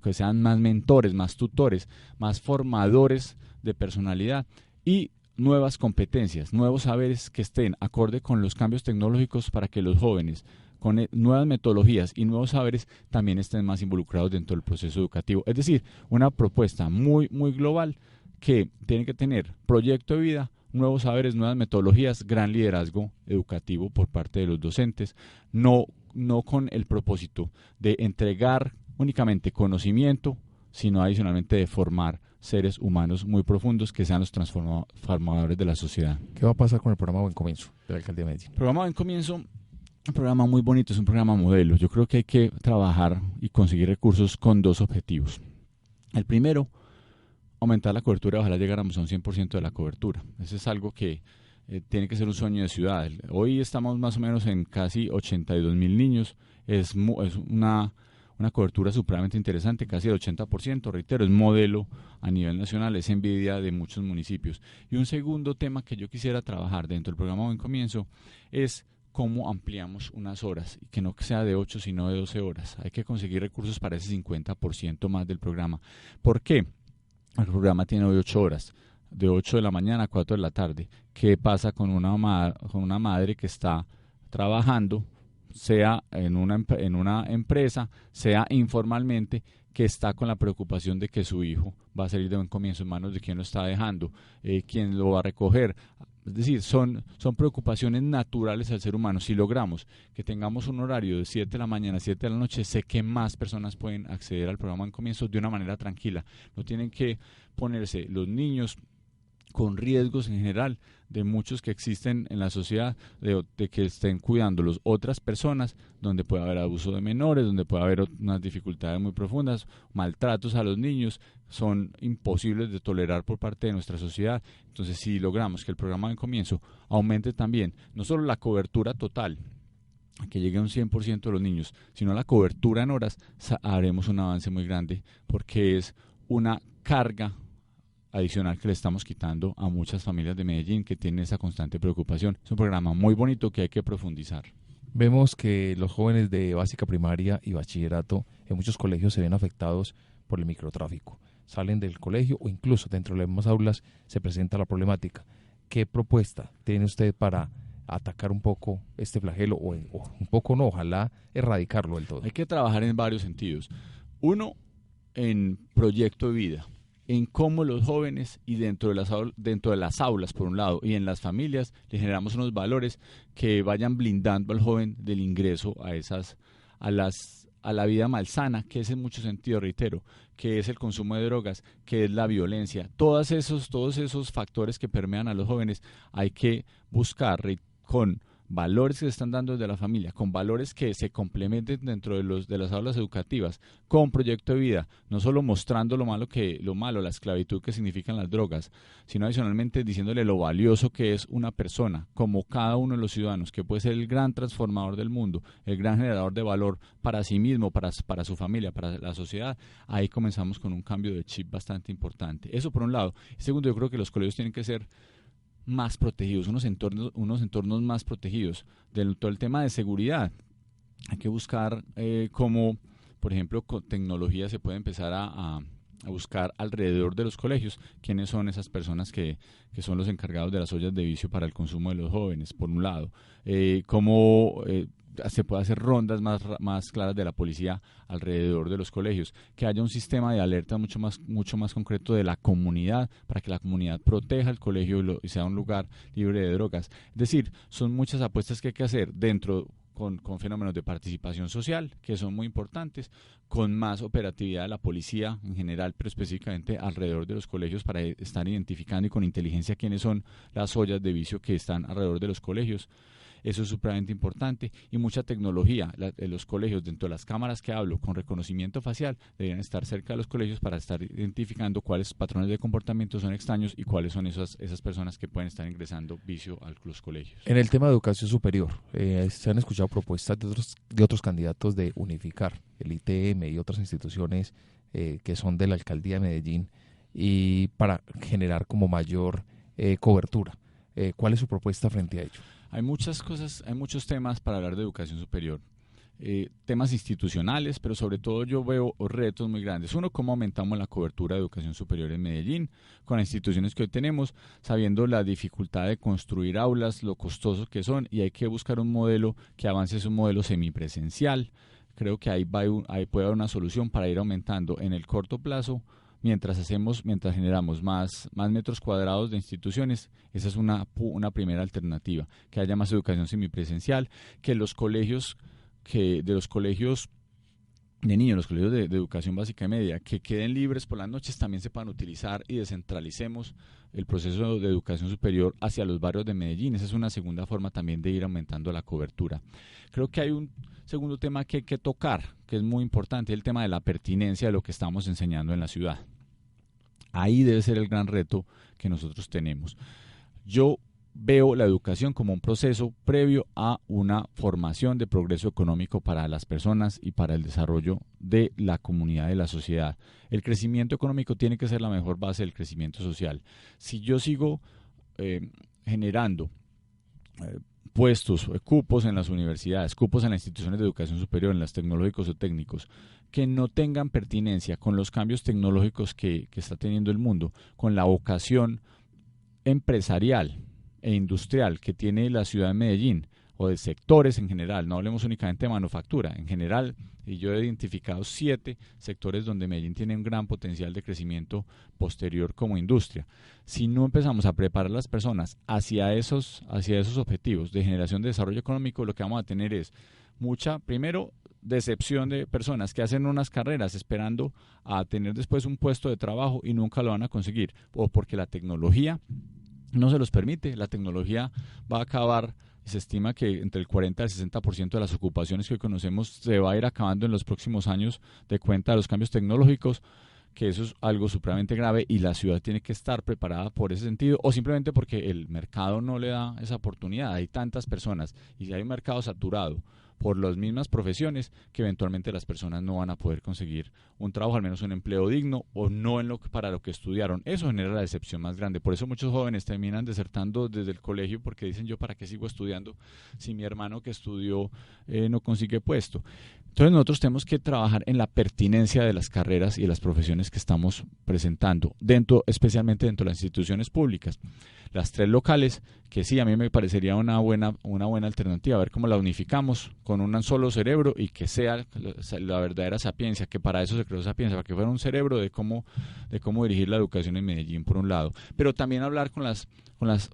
que sean más mentores, más tutores, más formadores de personalidad, y nuevas competencias, nuevos saberes que estén acorde con los cambios tecnológicos, para que los jóvenes con nuevas metodologías y nuevos saberes también estén más involucrados dentro del proceso educativo. Es decir, una propuesta muy, muy global que tiene que tener proyecto de vida, nuevos saberes, nuevas metodologías, gran liderazgo educativo por parte de los docentes, no con el propósito de entregar únicamente conocimiento, sino adicionalmente de formar seres humanos muy profundos que sean los transformadores de la sociedad. ¿Qué va a pasar con el programa Buen Comienzo de la Alcaldía de Medellín? El programa Buen Comienzo, un programa muy bonito, es un programa modelo. Yo creo que hay que trabajar y conseguir recursos con dos objetivos. El primero, aumentar la cobertura, ojalá llegáramos a un 100% de la cobertura. Eso es algo que tiene que ser un sueño de ciudad. Hoy estamos más o menos en casi 82.000 niños, es una cobertura supremamente interesante, casi el 80%, reitero, es modelo a nivel nacional, es envidia de muchos municipios. Y un segundo tema que yo quisiera trabajar dentro del programa Buen Comienzo es cómo ampliamos unas horas, y que no sea de 8 sino de 12 horas. Hay que conseguir recursos para ese 50% más del programa. ¿Por qué? El programa tiene hoy 8 horas, de 8 de la mañana a 4 de la tarde. ¿Qué pasa con una madre que está trabajando, sea en una empresa, sea informalmente, que está con la preocupación de que su hijo va a salir de Buen Comienzo en manos de quién lo está dejando, quién lo va a recoger? Es decir, son preocupaciones naturales al ser humano. Si logramos que tengamos un horario de 7 de la mañana a 7 de la noche, sé que más personas pueden acceder al programa Buen Comienzo de una manera tranquila. No tienen que ponerse los niños con riesgos en general de muchos que existen en la sociedad, de que estén cuidándolos otras personas, donde puede haber abuso de menores, donde puede haber unas dificultades muy profundas, maltratos a los niños, son imposibles de tolerar por parte de nuestra sociedad. Entonces, si logramos que el programa de comienzo aumente también, no solo la cobertura total, que llegue a un 100% de los niños, sino la cobertura en horas, haremos un avance muy grande, porque es una carga adicional que le estamos quitando a muchas familias de Medellín que tienen esa constante preocupación. Es un programa muy bonito que hay que profundizar. Vemos que los jóvenes de básica primaria y bachillerato en muchos colegios se ven afectados por el microtráfico. Salen del colegio o incluso dentro de las mismas aulas se presenta la problemática. ¿Qué propuesta tiene usted para atacar un poco este flagelo o un poco no, ojalá erradicarlo del todo? Hay que trabajar en varios sentidos. Uno, en proyecto de vida, en cómo los jóvenes y dentro de las aulas, por un lado, y en las familias, le generamos unos valores que vayan blindando al joven del ingreso a la vida malsana, que es en mucho sentido, reitero, que es el consumo de drogas, que es la violencia. Todos esos factores que permean a los jóvenes hay que buscar con valores que se están dando desde la familia, con valores que se complementen dentro de las aulas educativas, con proyecto de vida, no solo mostrando lo malo, la esclavitud que significan las drogas, sino adicionalmente diciéndole lo valioso que es una persona, como cada uno de los ciudadanos, que puede ser el gran transformador del mundo, el gran generador de valor para sí mismo, para su familia, para la sociedad. Ahí comenzamos con un cambio de chip bastante importante. Eso por un lado. Y segundo, yo creo que los colegios tienen que ser más protegidos, unos entornos más protegidos. Del todo el tema de seguridad, hay que buscar cómo, por ejemplo, con tecnología se puede empezar a buscar alrededor de los colegios quiénes son esas personas que son los encargados de las ollas de vicio para el consumo de los jóvenes, por un lado. Cómo se puede hacer rondas más claras de la policía alrededor de los colegios, que haya un sistema de alerta mucho más concreto de la comunidad, para que la comunidad proteja el colegio y sea un lugar libre de drogas. Es decir, son muchas apuestas que hay que hacer dentro con fenómenos de participación social, que son muy importantes, con más operatividad de la policía en general, pero específicamente alrededor de los colegios, para estar identificando y con inteligencia quiénes son las ollas de vicio que están alrededor de los colegios. Eso es supremamente importante, y mucha tecnología. Los colegios, dentro de las cámaras que hablo, con reconocimiento facial, deberían estar cerca de los colegios para estar identificando cuáles patrones de comportamiento son extraños y cuáles son esas personas que pueden estar ingresando vicio a los colegios. En el tema de educación superior, se han escuchado propuestas de otros candidatos de unificar el ITM y otras instituciones que son de la Alcaldía de Medellín, y para generar como mayor cobertura. ¿Cuál es su propuesta frente a ello? Hay muchas cosas, hay muchos temas para hablar de educación superior. Temas institucionales, pero sobre todo yo veo retos muy grandes. Uno, cómo aumentamos la cobertura de educación superior en Medellín, con las instituciones que hoy tenemos, sabiendo la dificultad de construir aulas, lo costosos que son, y hay que buscar un modelo que avance, es un modelo semipresencial. Creo que ahí puede haber una solución para ir aumentando en el corto plazo. Mientras generamos más metros cuadrados de instituciones, esa es una primera alternativa, que haya más educación semipresencial, que los colegios de niños, los colegios de educación básica y media, que queden libres por las noches, también se puedan utilizar, y descentralicemos el proceso de educación superior hacia los barrios de Medellín. Esa es una segunda forma también de ir aumentando la cobertura. Creo que hay un segundo tema que hay que tocar, que es muy importante, el tema de la pertinencia de lo que estamos enseñando en la ciudad. Ahí debe ser el gran reto que nosotros tenemos. Yo veo la educación como un proceso previo a una formación de progreso económico para las personas y para el desarrollo de la comunidad, de la sociedad. El crecimiento económico tiene que ser la mejor base del crecimiento social. Si yo sigo generando puestos, cupos en las universidades, cupos en las instituciones de educación superior, en los tecnológicos o técnicos, que no tengan pertinencia con los cambios tecnológicos que está teniendo el mundo, con la vocación empresarial e industrial que tiene la ciudad de Medellín, o de sectores en general, no hablemos únicamente de manufactura, en general, y yo he identificado 7 sectores donde Medellín tiene un gran potencial de crecimiento posterior como industria. Si no empezamos a preparar a las personas hacia esos objetivos de generación de desarrollo económico, lo que vamos a tener es primero, decepción de personas que hacen unas carreras esperando a tener después un puesto de trabajo y nunca lo van a conseguir, o porque la tecnología no se los permite. La tecnología va a acabar. Se estima que entre el 40 y el 60% de las ocupaciones que hoy conocemos se va a ir acabando en los próximos años de cuenta de los cambios tecnológicos, que eso es algo supremamente grave y la ciudad tiene que estar preparada por ese sentido, o simplemente porque el mercado no le da esa oportunidad. Hay tantas personas y si hay un mercado saturado por las mismas profesiones, que eventualmente las personas no van a poder conseguir un trabajo, al menos un empleo digno, o no para lo que estudiaron. Eso genera la decepción más grande. Por eso muchos jóvenes terminan desertando desde el colegio, porque dicen: yo para qué sigo estudiando si mi hermano que estudió no consigue puesto. Entonces nosotros tenemos que trabajar en la pertinencia de las carreras y de las profesiones que estamos presentando, especialmente dentro de las instituciones públicas. Las 3 locales, que sí, a mí me parecería una buena alternativa, a ver cómo la unificamos con un solo cerebro y que sea la verdadera sapiencia, que para eso se creó Sapiencia, para que fuera un cerebro de cómo dirigir la educación en Medellín, por un lado. Pero también hablar con las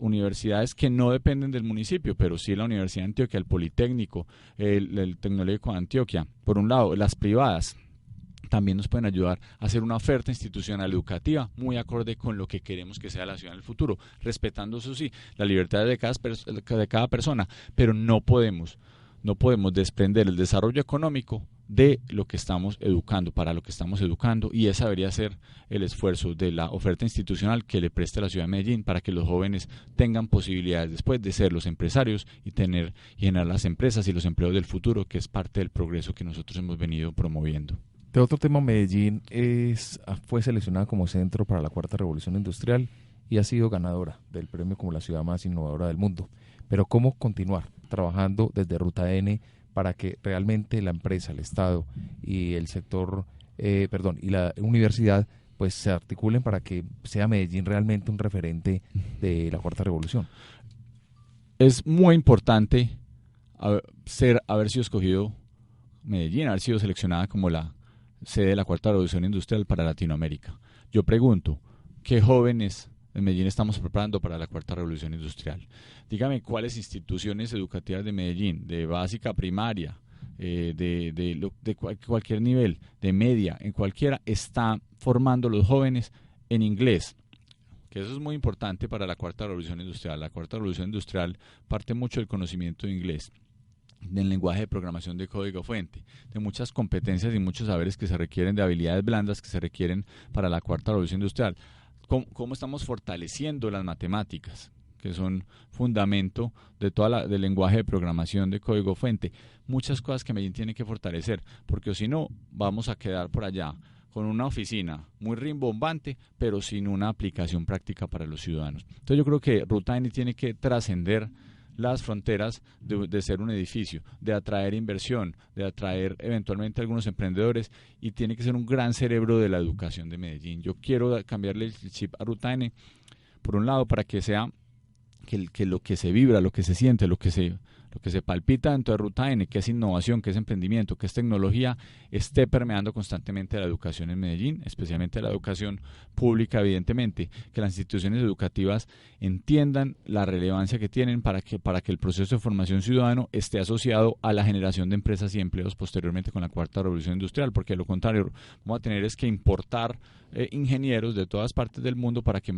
universidades que no dependen del municipio, pero sí la Universidad de Antioquia, el Politécnico, el Tecnológico de Antioquia, por un lado. Las privadas también nos pueden ayudar a hacer una oferta institucional educativa muy acorde con lo que queremos que sea la ciudad en el futuro, respetando, eso sí, la libertad de cada persona, pero no podemos desprender el desarrollo económico de lo que estamos educando, para lo que estamos educando, y ese debería ser el esfuerzo de la oferta institucional que le preste la ciudad de Medellín, para que los jóvenes tengan posibilidades después de ser los empresarios y generar las empresas y los empleos del futuro, que es parte del progreso que nosotros hemos venido promoviendo. De otro tema, Medellín fue seleccionada como centro para la Cuarta Revolución Industrial y ha sido ganadora del premio como la ciudad más innovadora del mundo. Pero ¿cómo continuar trabajando desde Ruta N para que realmente la empresa, el Estado y el sector, y la universidad pues se articulen para que sea Medellín realmente un referente de la Cuarta Revolución? Es muy importante haber sido escogido Medellín, haber sido seleccionada como la sede de la Cuarta Revolución Industrial para Latinoamérica. Yo pregunto, ¿qué jóvenes en Medellín estamos preparando para la Cuarta Revolución Industrial? Dígame cuáles instituciones educativas de Medellín, de básica, primaria, de cualquier nivel, de media, en cualquiera, está formando los jóvenes en inglés, que eso es muy importante para la Cuarta Revolución Industrial. La Cuarta Revolución Industrial parte mucho del conocimiento de inglés, del lenguaje de programación de código fuente, de muchas competencias y muchos saberes que se requieren, de habilidades blandas que se requieren para la Cuarta Revolución Industrial. ¿Cómo estamos fortaleciendo las matemáticas, que son fundamento de del lenguaje de programación de código fuente? Muchas cosas que Medellín tiene que fortalecer, porque si no vamos a quedar por allá con una oficina muy rimbombante, pero sin una aplicación práctica para los ciudadanos. Entonces yo creo que Ruta N tiene que trascender las fronteras de ser un edificio, de atraer inversión, de atraer eventualmente algunos emprendedores, y tiene que ser un gran cerebro de la educación de Medellín. Yo quiero cambiarle el chip a Ruta N, por un lado, para que sea que lo que se vibra, lo que se siente, lo que se palpita dentro de Ruta N, que es innovación, que es emprendimiento, que es tecnología, esté permeando constantemente la educación en Medellín, especialmente la educación pública, evidentemente, que las instituciones educativas entiendan la relevancia que tienen para que el proceso de formación ciudadano esté asociado a la generación de empresas y empleos posteriormente con la Cuarta Revolución Industrial, porque de lo contrario vamos a tener es que importar ingenieros de todas partes del mundo para que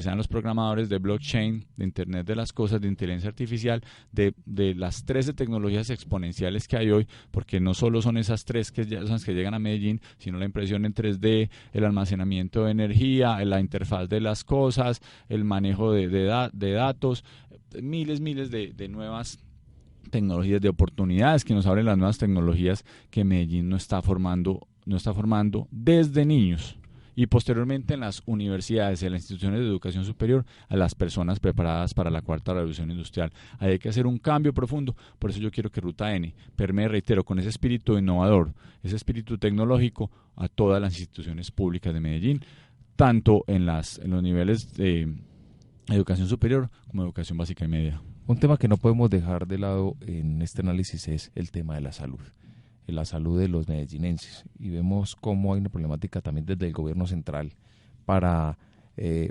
sean los programadores de blockchain, de Internet de las cosas, de inteligencia artificial, de las 13 tecnologías exponenciales que hay hoy, porque no solo son esas 3 que llegan a Medellín, sino la impresión en 3D, el almacenamiento de energía, la interfaz de las cosas, el manejo de datos, miles de nuevas tecnologías, de oportunidades que nos abren las nuevas tecnologías que Medellín no está formando desde niños, y posteriormente en las universidades y en las instituciones de educación superior a las personas preparadas para la Cuarta Revolución Industrial. Ahí hay que hacer un cambio profundo. Por eso yo quiero que Ruta N permee, reitero, con ese espíritu innovador, ese espíritu tecnológico a todas las instituciones públicas de Medellín, tanto en los niveles de educación superior como educación básica y media. Un tema que no podemos dejar de lado en este análisis es el tema de la salud de los medellinenses, y vemos cómo hay una problemática también desde el gobierno central para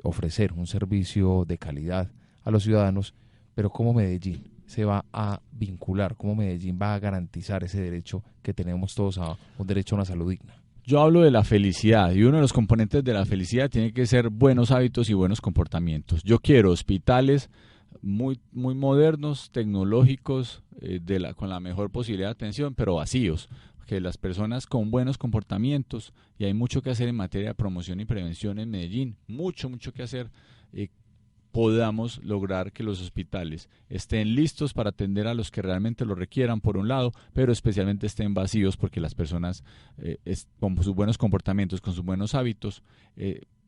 ofrecer un servicio de calidad a los ciudadanos, pero como Medellín se va a vincular, cómo Medellín va a garantizar ese derecho que tenemos todos a un derecho a una salud digna. Yo hablo de la felicidad y uno de los componentes de la felicidad tiene que ser buenos hábitos y buenos comportamientos. Yo quiero hospitales muy modernos, tecnológicos, con la mejor posibilidad de atención, pero vacíos. Que las personas con buenos comportamientos, y hay mucho que hacer en materia de promoción y prevención en Medellín, mucho que hacer, podamos lograr que los hospitales estén listos para atender a los que realmente lo requieran, por un lado, pero especialmente estén vacíos porque las personas con sus buenos comportamientos, con sus buenos hábitos,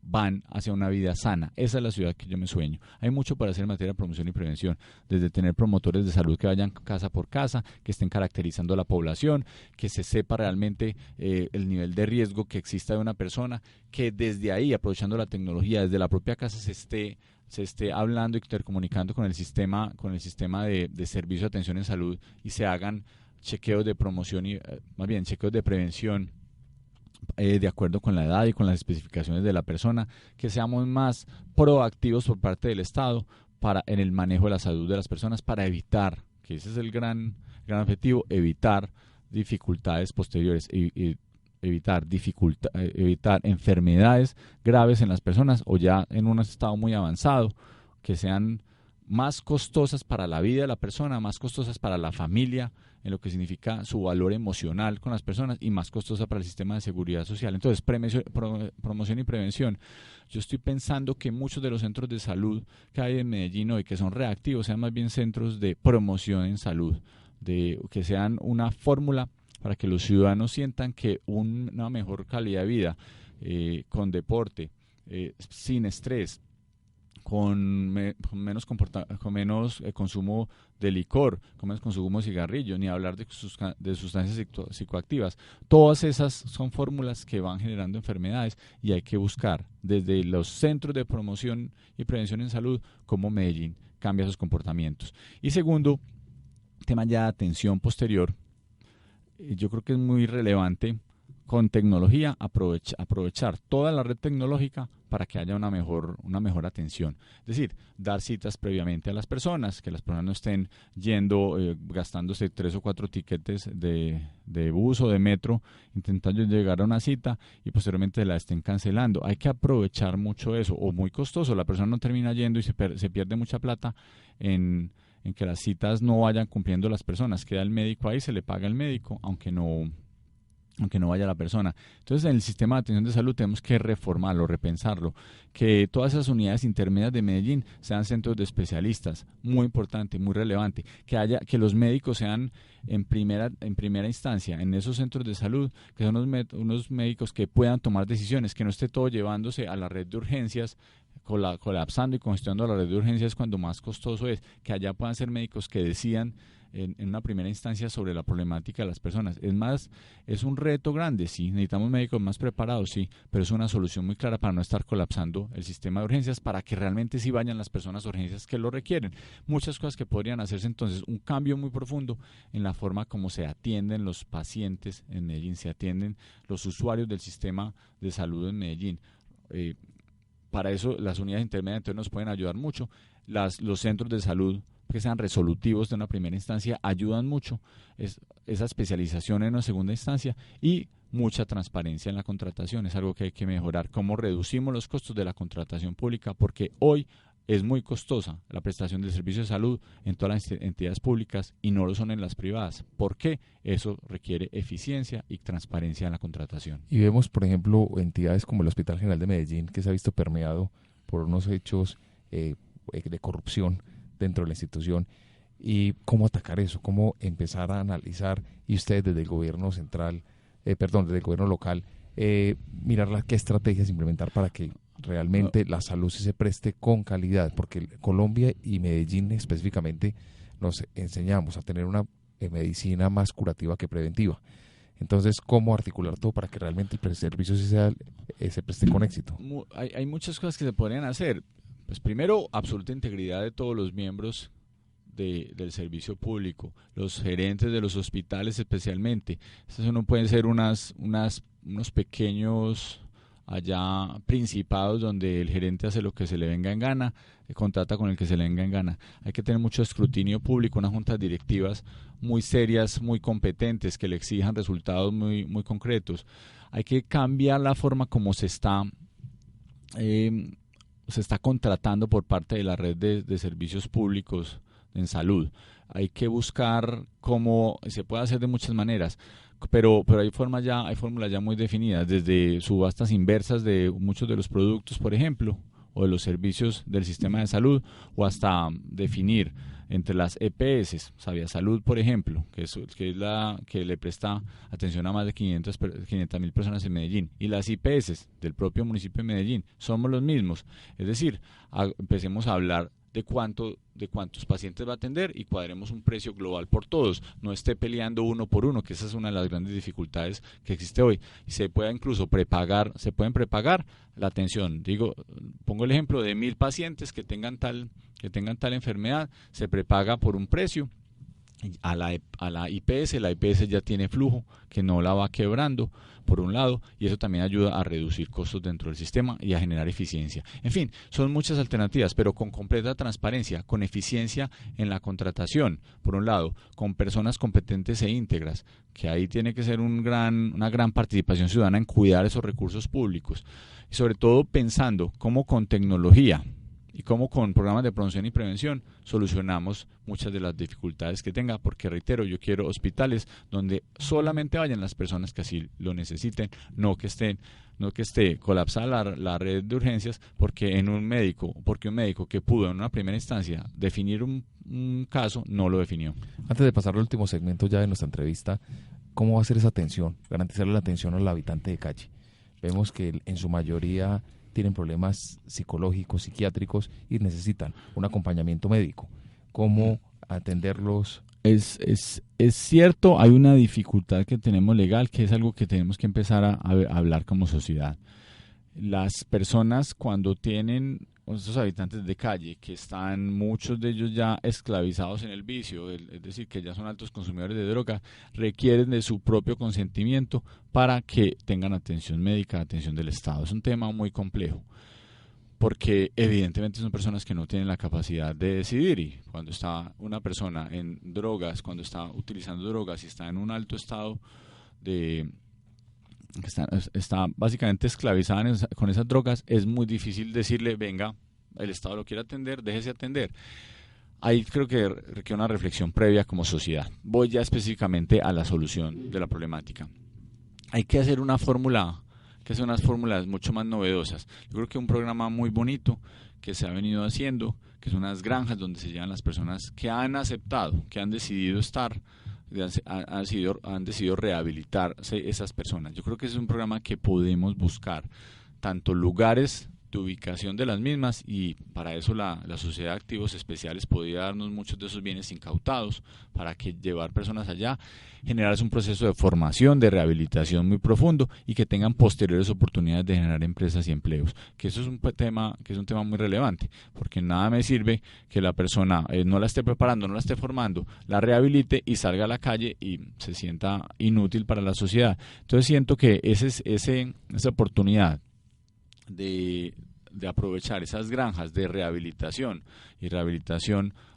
van hacia una vida sana. Esa es la ciudad que yo me sueño. Hay mucho para hacer en materia de promoción y prevención, desde tener promotores de salud que vayan casa por casa, que estén caracterizando a la población, que se sepa realmente el nivel de riesgo que exista de una persona, que desde ahí, aprovechando la tecnología, desde la propia casa se esté hablando y intercomunicando con el sistema de servicio de atención en salud y se hagan chequeos de promoción y más bien chequeos de prevención de acuerdo con la edad y con las especificaciones de la persona, que seamos más proactivos por parte del Estado en el manejo de la salud de las personas para evitar, que ese es el gran objetivo, evitar dificultades posteriores, evitar enfermedades graves en las personas o ya en un estado muy avanzado, que sean más costosas para la vida de la persona, más costosas para la familia, en lo que significa su valor emocional con las personas, y más costosa para el sistema de seguridad social. Entonces, promoción y prevención. Yo estoy pensando que muchos de los centros de salud que hay en Medellín hoy, que son reactivos, sean más bien centros de promoción en salud, que sean una fórmula para que los ciudadanos sientan que una mejor calidad de vida, con deporte, sin estrés, con menos consumo de licor, con menos consumo de cigarrillo, ni hablar de sustancias psicoactivas. Todas esas son fórmulas que van generando enfermedades y hay que buscar desde los centros de promoción y prevención en salud cómo Medellín cambia sus comportamientos. Y segundo, tema ya de atención posterior, yo creo que es muy relevante con tecnología aprovechar toda la red tecnológica para que haya una mejor atención. Es decir, dar citas previamente a las personas, que las personas no estén yendo, gastándose 3 o 4 tiquetes de bus o de metro, intentando llegar a una cita y posteriormente la estén cancelando. Hay que aprovechar mucho eso, o muy costoso, la persona no termina yendo y se pierde mucha plata en que las citas no vayan cumpliendo las personas. Queda el médico ahí, se le paga al médico, aunque no vaya la persona. Entonces, en el sistema de atención de salud tenemos que reformarlo, repensarlo, que todas esas unidades intermedias de Medellín sean centros de especialistas, muy importante, muy relevante, que los médicos sean en primera instancia en esos centros de salud, que sean unos médicos que puedan tomar decisiones, que no esté todo llevándose a la red de urgencias, colapsando y congestionando la red de urgencias cuando más costoso es, que allá puedan ser médicos que decidan en una primera instancia sobre la problemática de las personas. Es un reto grande, sí, necesitamos médicos más preparados, sí, pero es una solución muy clara para no estar colapsando el sistema de urgencias, para que realmente sí vayan las personas a urgencias que lo requieren. Muchas cosas que podrían hacerse entonces, un cambio muy profundo en la forma como se atienden los pacientes en Medellín, se atienden los usuarios del sistema de salud en Medellín. Para eso las unidades intermedias entonces nos pueden ayudar mucho. Los centros de salud que sean resolutivos de una primera instancia ayudan mucho, esa especialización en una segunda instancia y mucha transparencia en la contratación. Es algo que hay que mejorar, cómo reducimos los costos de la contratación pública, porque hoy es muy costosa la prestación del servicio de salud en todas las entidades públicas y no lo son en las privadas. ¿Por qué? Eso requiere eficiencia y transparencia en la contratación. Y vemos, por ejemplo, entidades como el Hospital General de Medellín, que se ha visto permeado por unos hechos de corrupción dentro de la institución, y cómo atacar eso, cómo empezar a analizar, y ustedes desde el gobierno central, desde el gobierno local, mirar qué estrategias implementar para que realmente la salud se preste con calidad, porque Colombia y Medellín específicamente nos enseñamos a tener una medicina más curativa que preventiva. Entonces, ¿cómo articular todo para que realmente el servicio se preste con éxito? Hay muchas cosas que se podrían hacer. Pues primero, absoluta integridad de todos los miembros del servicio público, los gerentes de los hospitales especialmente. Estos no pueden ser unos pequeños allá principados donde el gerente hace lo que se le venga en gana, contrata con el que se le venga en gana. Hay que tener mucho escrutinio público, unas juntas directivas muy serias, muy competentes, que le exijan resultados muy, muy concretos. Hay que cambiar la forma como se está contratando por parte de la red de servicios públicos en salud. Hay que buscar cómo se puede hacer de muchas maneras, pero hay fórmulas ya muy definidas, desde subastas inversas de muchos de los productos, por ejemplo, o de los servicios del sistema de salud, o hasta definir entre las EPS, Sabia Salud, por ejemplo, que es la que le presta atención a más de 500.000 personas en Medellín, y las IPS del propio municipio de Medellín, somos los mismos. Es decir, empecemos a hablar de cuántos pacientes va a atender y cuadremos un precio global por todos, no esté peleando uno por uno, que esa es una de las grandes dificultades que existe hoy, y se pueden prepagar la atención. Pongo el ejemplo de 1.000 pacientes que tengan tal enfermedad, se prepaga por un precio. A la IPS ya tiene flujo que no la va quebrando, por un lado, y eso también ayuda a reducir costos dentro del sistema y a generar eficiencia. En fin, son muchas alternativas, pero con completa transparencia, con eficiencia en la contratación, por un lado, con personas competentes e íntegras, que ahí tiene que ser una gran participación ciudadana en cuidar esos recursos públicos, y sobre todo pensando cómo con tecnología y cómo con programas de promoción y prevención solucionamos muchas de las dificultades que tenga, porque reitero, yo quiero hospitales donde solamente vayan las personas que así lo necesiten, no que esté colapsada la red de urgencias porque un médico que pudo en una primera instancia definir un caso no lo definió. Antes de pasar al último segmento ya de nuestra entrevista, ¿cómo va a ser esa atención? Garantizarle la atención al habitante de calle. Vemos que en su mayoría tienen problemas psicológicos, psiquiátricos y necesitan un acompañamiento médico. ¿Cómo atenderlos? Es cierto, hay una dificultad que tenemos legal, que es algo que tenemos que empezar a hablar como sociedad. Las personas cuando tienen estos habitantes de calle, que están muchos de ellos ya esclavizados en el vicio, es decir, que ya son altos consumidores de droga, requieren de su propio consentimiento para que tengan atención médica, atención del Estado. Es un tema muy complejo, porque evidentemente son personas que no tienen la capacidad de decidir, y cuando está una persona en drogas, cuando está utilizando drogas y está en un alto estado está básicamente esclavizada con esas drogas, es muy difícil decirle, venga, el Estado lo quiere atender, déjese atender. Ahí creo que requiere una reflexión previa como sociedad. Voy ya específicamente a la solución de la problemática. Hay que hacer unas fórmulas mucho más novedosas. Yo creo que un programa muy bonito que se ha venido haciendo, que son unas granjas donde se llevan las personas que han aceptado, que han decidido estar, han decidido rehabilitarse esas personas. Yo creo que ese es un programa que podemos buscar, tanto lugares de ubicación de las mismas, y para eso la Sociedad de Activos Especiales podría darnos muchos de esos bienes incautados para que llevar personas allá, generarse un proceso de formación, de rehabilitación muy profundo, y que tengan posteriores oportunidades de generar empresas y empleos, que eso es un tema muy relevante, porque nada me sirve que la persona no la esté preparando, no la esté formando, la rehabilite y salga a la calle y se sienta inútil para la sociedad. Entonces siento que esa oportunidad de aprovechar esas granjas de rehabilitación,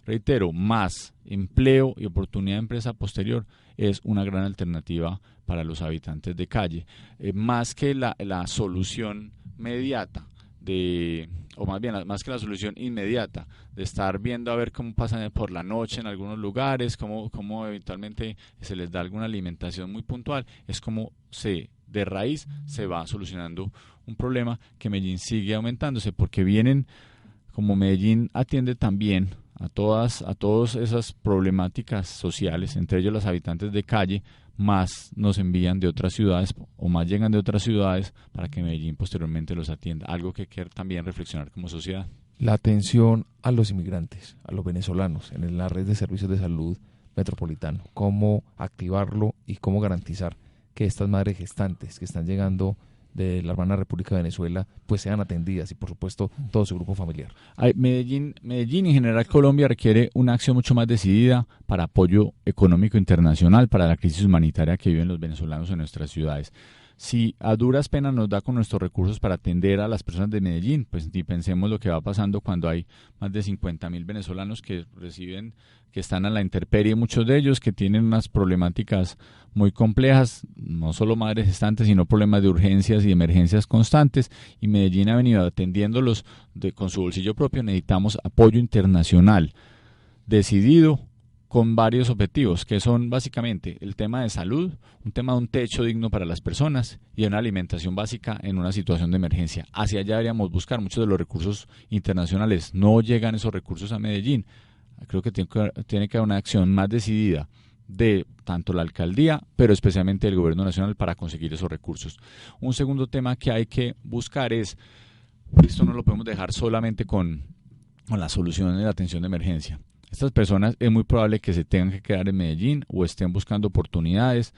reitero, más empleo y oportunidad de empresa posterior, es una gran alternativa para los habitantes de calle, más que la solución inmediata de estar viendo a ver cómo pasan por la noche en algunos lugares, cómo eventualmente se les da alguna alimentación muy puntual. Es como de raíz se va solucionando un problema que Medellín sigue aumentándose, porque como Medellín atiende también a todas esas problemáticas sociales, entre ellos los habitantes de calle, más nos envían de otras ciudades o más llegan de otras ciudades para que Medellín posteriormente los atienda, algo que hay que también reflexionar como sociedad. La atención a los inmigrantes, a los venezolanos en la red de servicios de salud metropolitano, cómo activarlo y cómo garantizar que estas madres gestantes que están llegando de la hermana República de Venezuela pues sean atendidas, y por supuesto todo su grupo familiar. Medellín y en general Colombia requiere una acción mucho más decidida para apoyo económico internacional para la crisis humanitaria que viven los venezolanos en nuestras ciudades. Si a duras penas nos da con nuestros recursos para atender a las personas de Medellín, pues ni pensemos lo que va pasando cuando hay más de 50.000 venezolanos que están a la intemperie, muchos de ellos que tienen unas problemáticas muy complejas, no solo madres gestantes, sino problemas de urgencias y emergencias constantes, y Medellín ha venido atendiéndolos con su bolsillo propio. Necesitamos apoyo internacional decidido, con varios objetivos, que son básicamente el tema de salud, un tema de un techo digno para las personas y una alimentación básica en una situación de emergencia. Hacia allá deberíamos buscar. Muchos de los recursos internacionales no llegan esos recursos a Medellín. Creo que tiene que haber una acción más decidida de tanto la alcaldía, pero especialmente del gobierno nacional para conseguir esos recursos. Un segundo tema que hay que buscar es, esto no lo podemos dejar solamente con la solución de la atención de emergencia. Estas personas es muy probable que se tengan que quedar en Medellín o estén buscando oportunidades,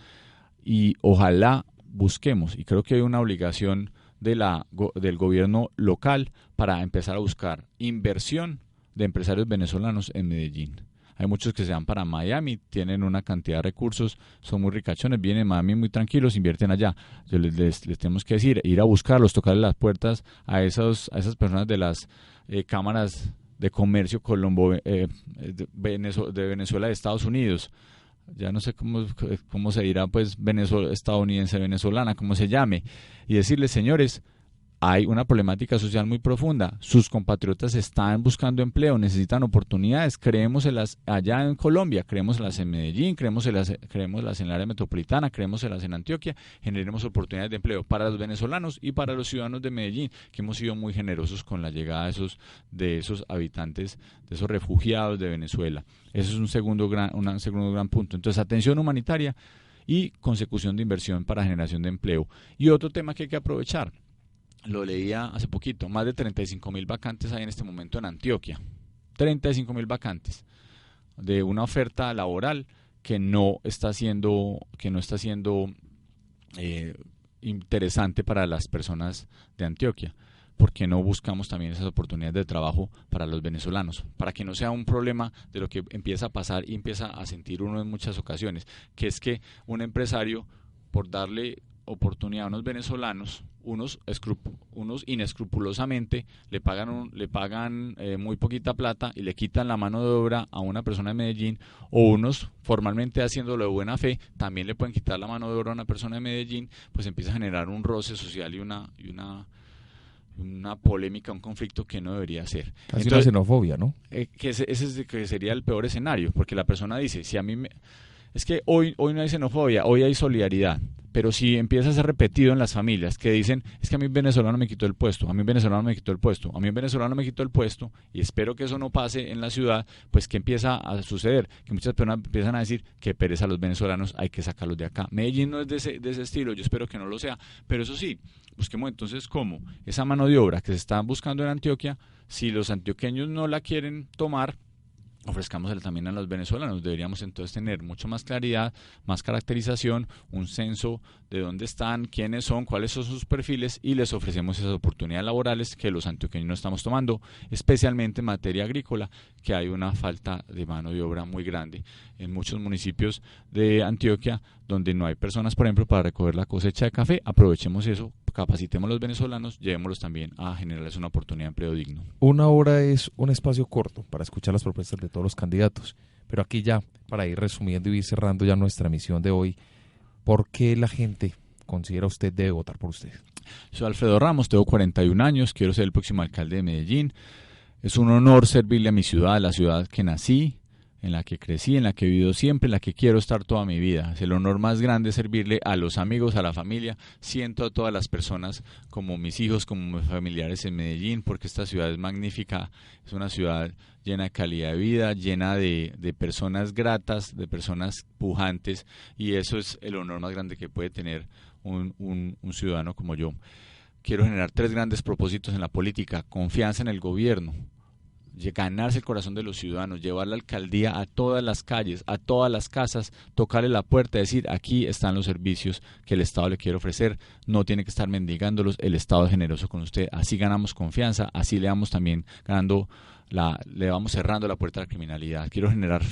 y ojalá busquemos, y creo que hay una obligación del gobierno local para empezar a buscar inversión de empresarios venezolanos en Medellín. Hay muchos que se van para Miami, tienen una cantidad de recursos, son muy ricachones, vienen a Miami muy tranquilos, invierten allá. Les tenemos que decir, ir a buscarlos, tocarle las puertas a esas personas de las cámaras de comercio de Venezuela, de Estados Unidos. Ya no sé cómo se dirá, pues, estadounidense, venezolana, como se llame, y decirles, señores, hay una problemática social muy profunda, sus compatriotas están buscando empleo, necesitan oportunidades, creémoselas allá en Colombia, creémoselas en Medellín, creémoselas en el área metropolitana, creémoselas en Antioquia, generemos oportunidades de empleo para los venezolanos y para los ciudadanos de Medellín, que hemos sido muy generosos con la llegada de esos habitantes, de esos refugiados de Venezuela. Eso es un segundo gran punto. Entonces, atención humanitaria y consecución de inversión para generación de empleo. Y otro tema que hay que aprovechar, lo leía hace poquito, más de 35.000 vacantes hay en este momento en Antioquia. 35.000 vacantes de una oferta laboral que no está siendo interesante para las personas de Antioquia. ¿Por qué no buscamos también esas oportunidades de trabajo para los venezolanos? Para que no sea un problema de lo que empieza a pasar y empieza a sentir uno en muchas ocasiones, que es que un empresario, por darle oportunidad a unos venezolanos, unos inescrupulosamente le pagan muy poquita plata y le quitan la mano de obra a una persona de Medellín, o unos formalmente haciéndolo de buena fe también le pueden quitar la mano de obra a una persona de Medellín, pues empieza a generar un roce social y una polémica, un conflicto que no debería ser. Casi entonces, una xenofobia, ¿no? Que sería el peor escenario, porque la persona dice, si a mí es que hoy no hay xenofobia, hoy hay solidaridad. Pero si empieza a ser repetido en las familias que dicen, es que a mí venezolano me quitó el puesto, a mí venezolano me quitó el puesto, a mí venezolano me quitó el puesto, y espero que eso no pase en la ciudad, pues ¿qué empieza a suceder? Que muchas personas empiezan a decir que pereza a los venezolanos, hay que sacarlos de acá. Medellín no es de ese estilo, yo espero que no lo sea, pero eso sí, busquemos entonces cómo esa mano de obra que se está buscando en Antioquia, si los antioqueños no la quieren tomar, ofrezcámosela también a los venezolanos. Deberíamos entonces tener mucho más claridad, más caracterización, un censo de dónde están, quiénes son, cuáles son sus perfiles, y les ofrecemos esas oportunidades laborales que los antioqueños no estamos tomando, especialmente en materia agrícola, que hay una falta de mano de obra muy grande en muchos municipios de Antioquia, donde no hay personas, por ejemplo, para recoger la cosecha de café. Aprovechemos eso, capacitemos a los venezolanos, llevémoslos también a generarles una oportunidad de empleo digno. Una hora es un espacio corto para escuchar las propuestas de todos los candidatos, pero aquí ya, para ir resumiendo y ir cerrando ya nuestra emisión de hoy, ¿por qué la gente considera usted debe votar por usted? Soy Alfredo Ramos, tengo 41 años, quiero ser el próximo alcalde de Medellín. Es un honor servirle a mi ciudad, la ciudad que nací, en la que crecí, en la que he vivido siempre, en la que quiero estar toda mi vida. Es el honor más grande servirle a los amigos, a la familia. Siento a todas las personas como mis hijos, como mis familiares en Medellín, porque esta ciudad es magnífica. Es una ciudad llena de calidad de vida, llena de personas gratas, de personas pujantes, y eso es el honor más grande que puede tener un ciudadano como yo. Quiero generar 3 grandes propósitos en la política: confianza en el gobierno, ganarse el corazón de los ciudadanos, llevar la alcaldía a todas las calles, a todas las casas, tocarle la puerta, decir, aquí están los servicios que el Estado le quiere ofrecer, no tiene que estar mendigándolos, el Estado es generoso con usted. Así ganamos confianza, así le vamos también le vamos cerrando la puerta a la criminalidad. Quiero generar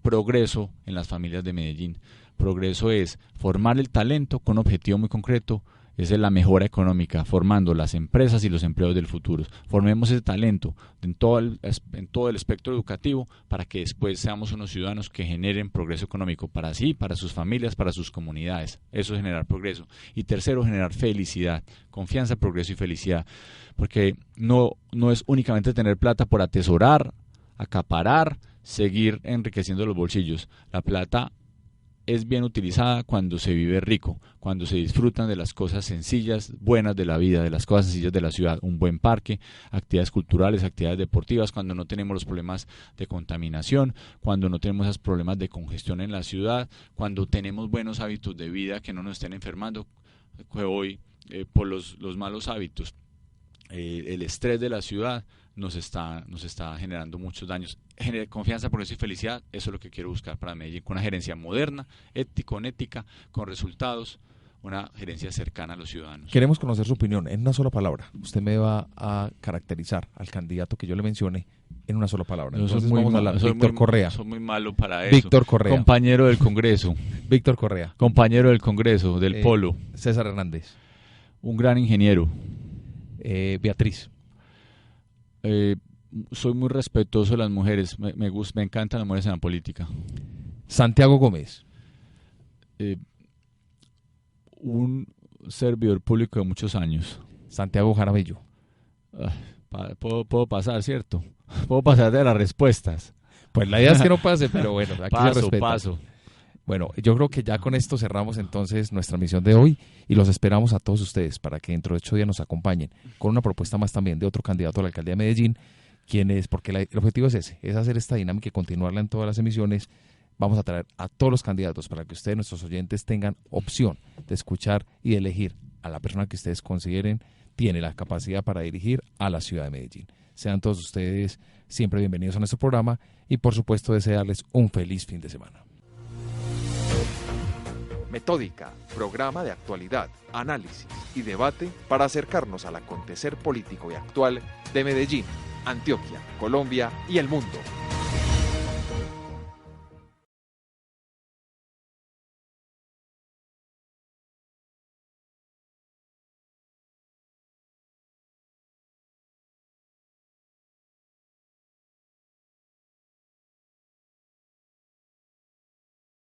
progreso en las familias de Medellín. Progreso es formar el talento con un objetivo muy concreto. Esa es la mejora económica, formando las empresas y los empleos del futuro. Formemos ese talento en todo el espectro educativo para que después seamos unos ciudadanos que generen progreso económico para sí, para sus familias, para sus comunidades. Eso es generar progreso. Y tercero, generar felicidad, confianza, progreso y felicidad. Porque no es únicamente tener plata por atesorar, acaparar, seguir enriqueciendo los bolsillos. La plata es bien utilizada cuando se vive rico, cuando se disfrutan de las cosas sencillas, buenas de la vida, de las cosas sencillas de la ciudad, un buen parque, actividades culturales, actividades deportivas, cuando no tenemos los problemas de contaminación, cuando no tenemos esos problemas de congestión en la ciudad, cuando tenemos buenos hábitos de vida que no nos estén enfermando, que hoy por los malos hábitos, el estrés de la ciudad nos está generando muchos daños. Confianza, progreso y felicidad, eso es lo que quiero buscar para Medellín, con una gerencia moderna, con ética, con resultados, una gerencia cercana a los ciudadanos. Queremos conocer su opinión en una sola palabra. Usted me va a caracterizar al candidato que yo le mencione en una sola palabra. Entonces vamos a hablar. Víctor Correa. Soy muy malo para eso. Víctor Correa. Compañero del Congreso. Víctor Correa. Compañero del Congreso, del Polo. César Hernández. Un gran ingeniero. Beatriz. Soy muy respetuoso de las mujeres, me encantan las mujeres en la política. Santiago Gómez. Un servidor público de muchos años. Santiago Jaramillo. Puedo pasar, ¿cierto? Puedo pasar de las respuestas. Pues la idea es que no pase, pero bueno, aquí se respeta. Paso. Bueno, yo creo que ya con esto cerramos entonces nuestra misión de hoy y los esperamos a todos ustedes para que dentro de 8 días nos acompañen con una propuesta más también de otro candidato a la alcaldía de Medellín, porque el objetivo es ese, es hacer esta dinámica y continuarla en todas las emisiones. Vamos a traer a todos los candidatos para que ustedes, nuestros oyentes, tengan opción de escuchar y de elegir a la persona que ustedes consideren tiene la capacidad para dirigir a la ciudad de Medellín. Sean todos ustedes siempre bienvenidos a nuestro programa y por supuesto desearles un feliz fin de semana. Metódica, programa de actualidad, análisis y debate para acercarnos al acontecer político y actual de Medellín, Antioquia, Colombia y el mundo.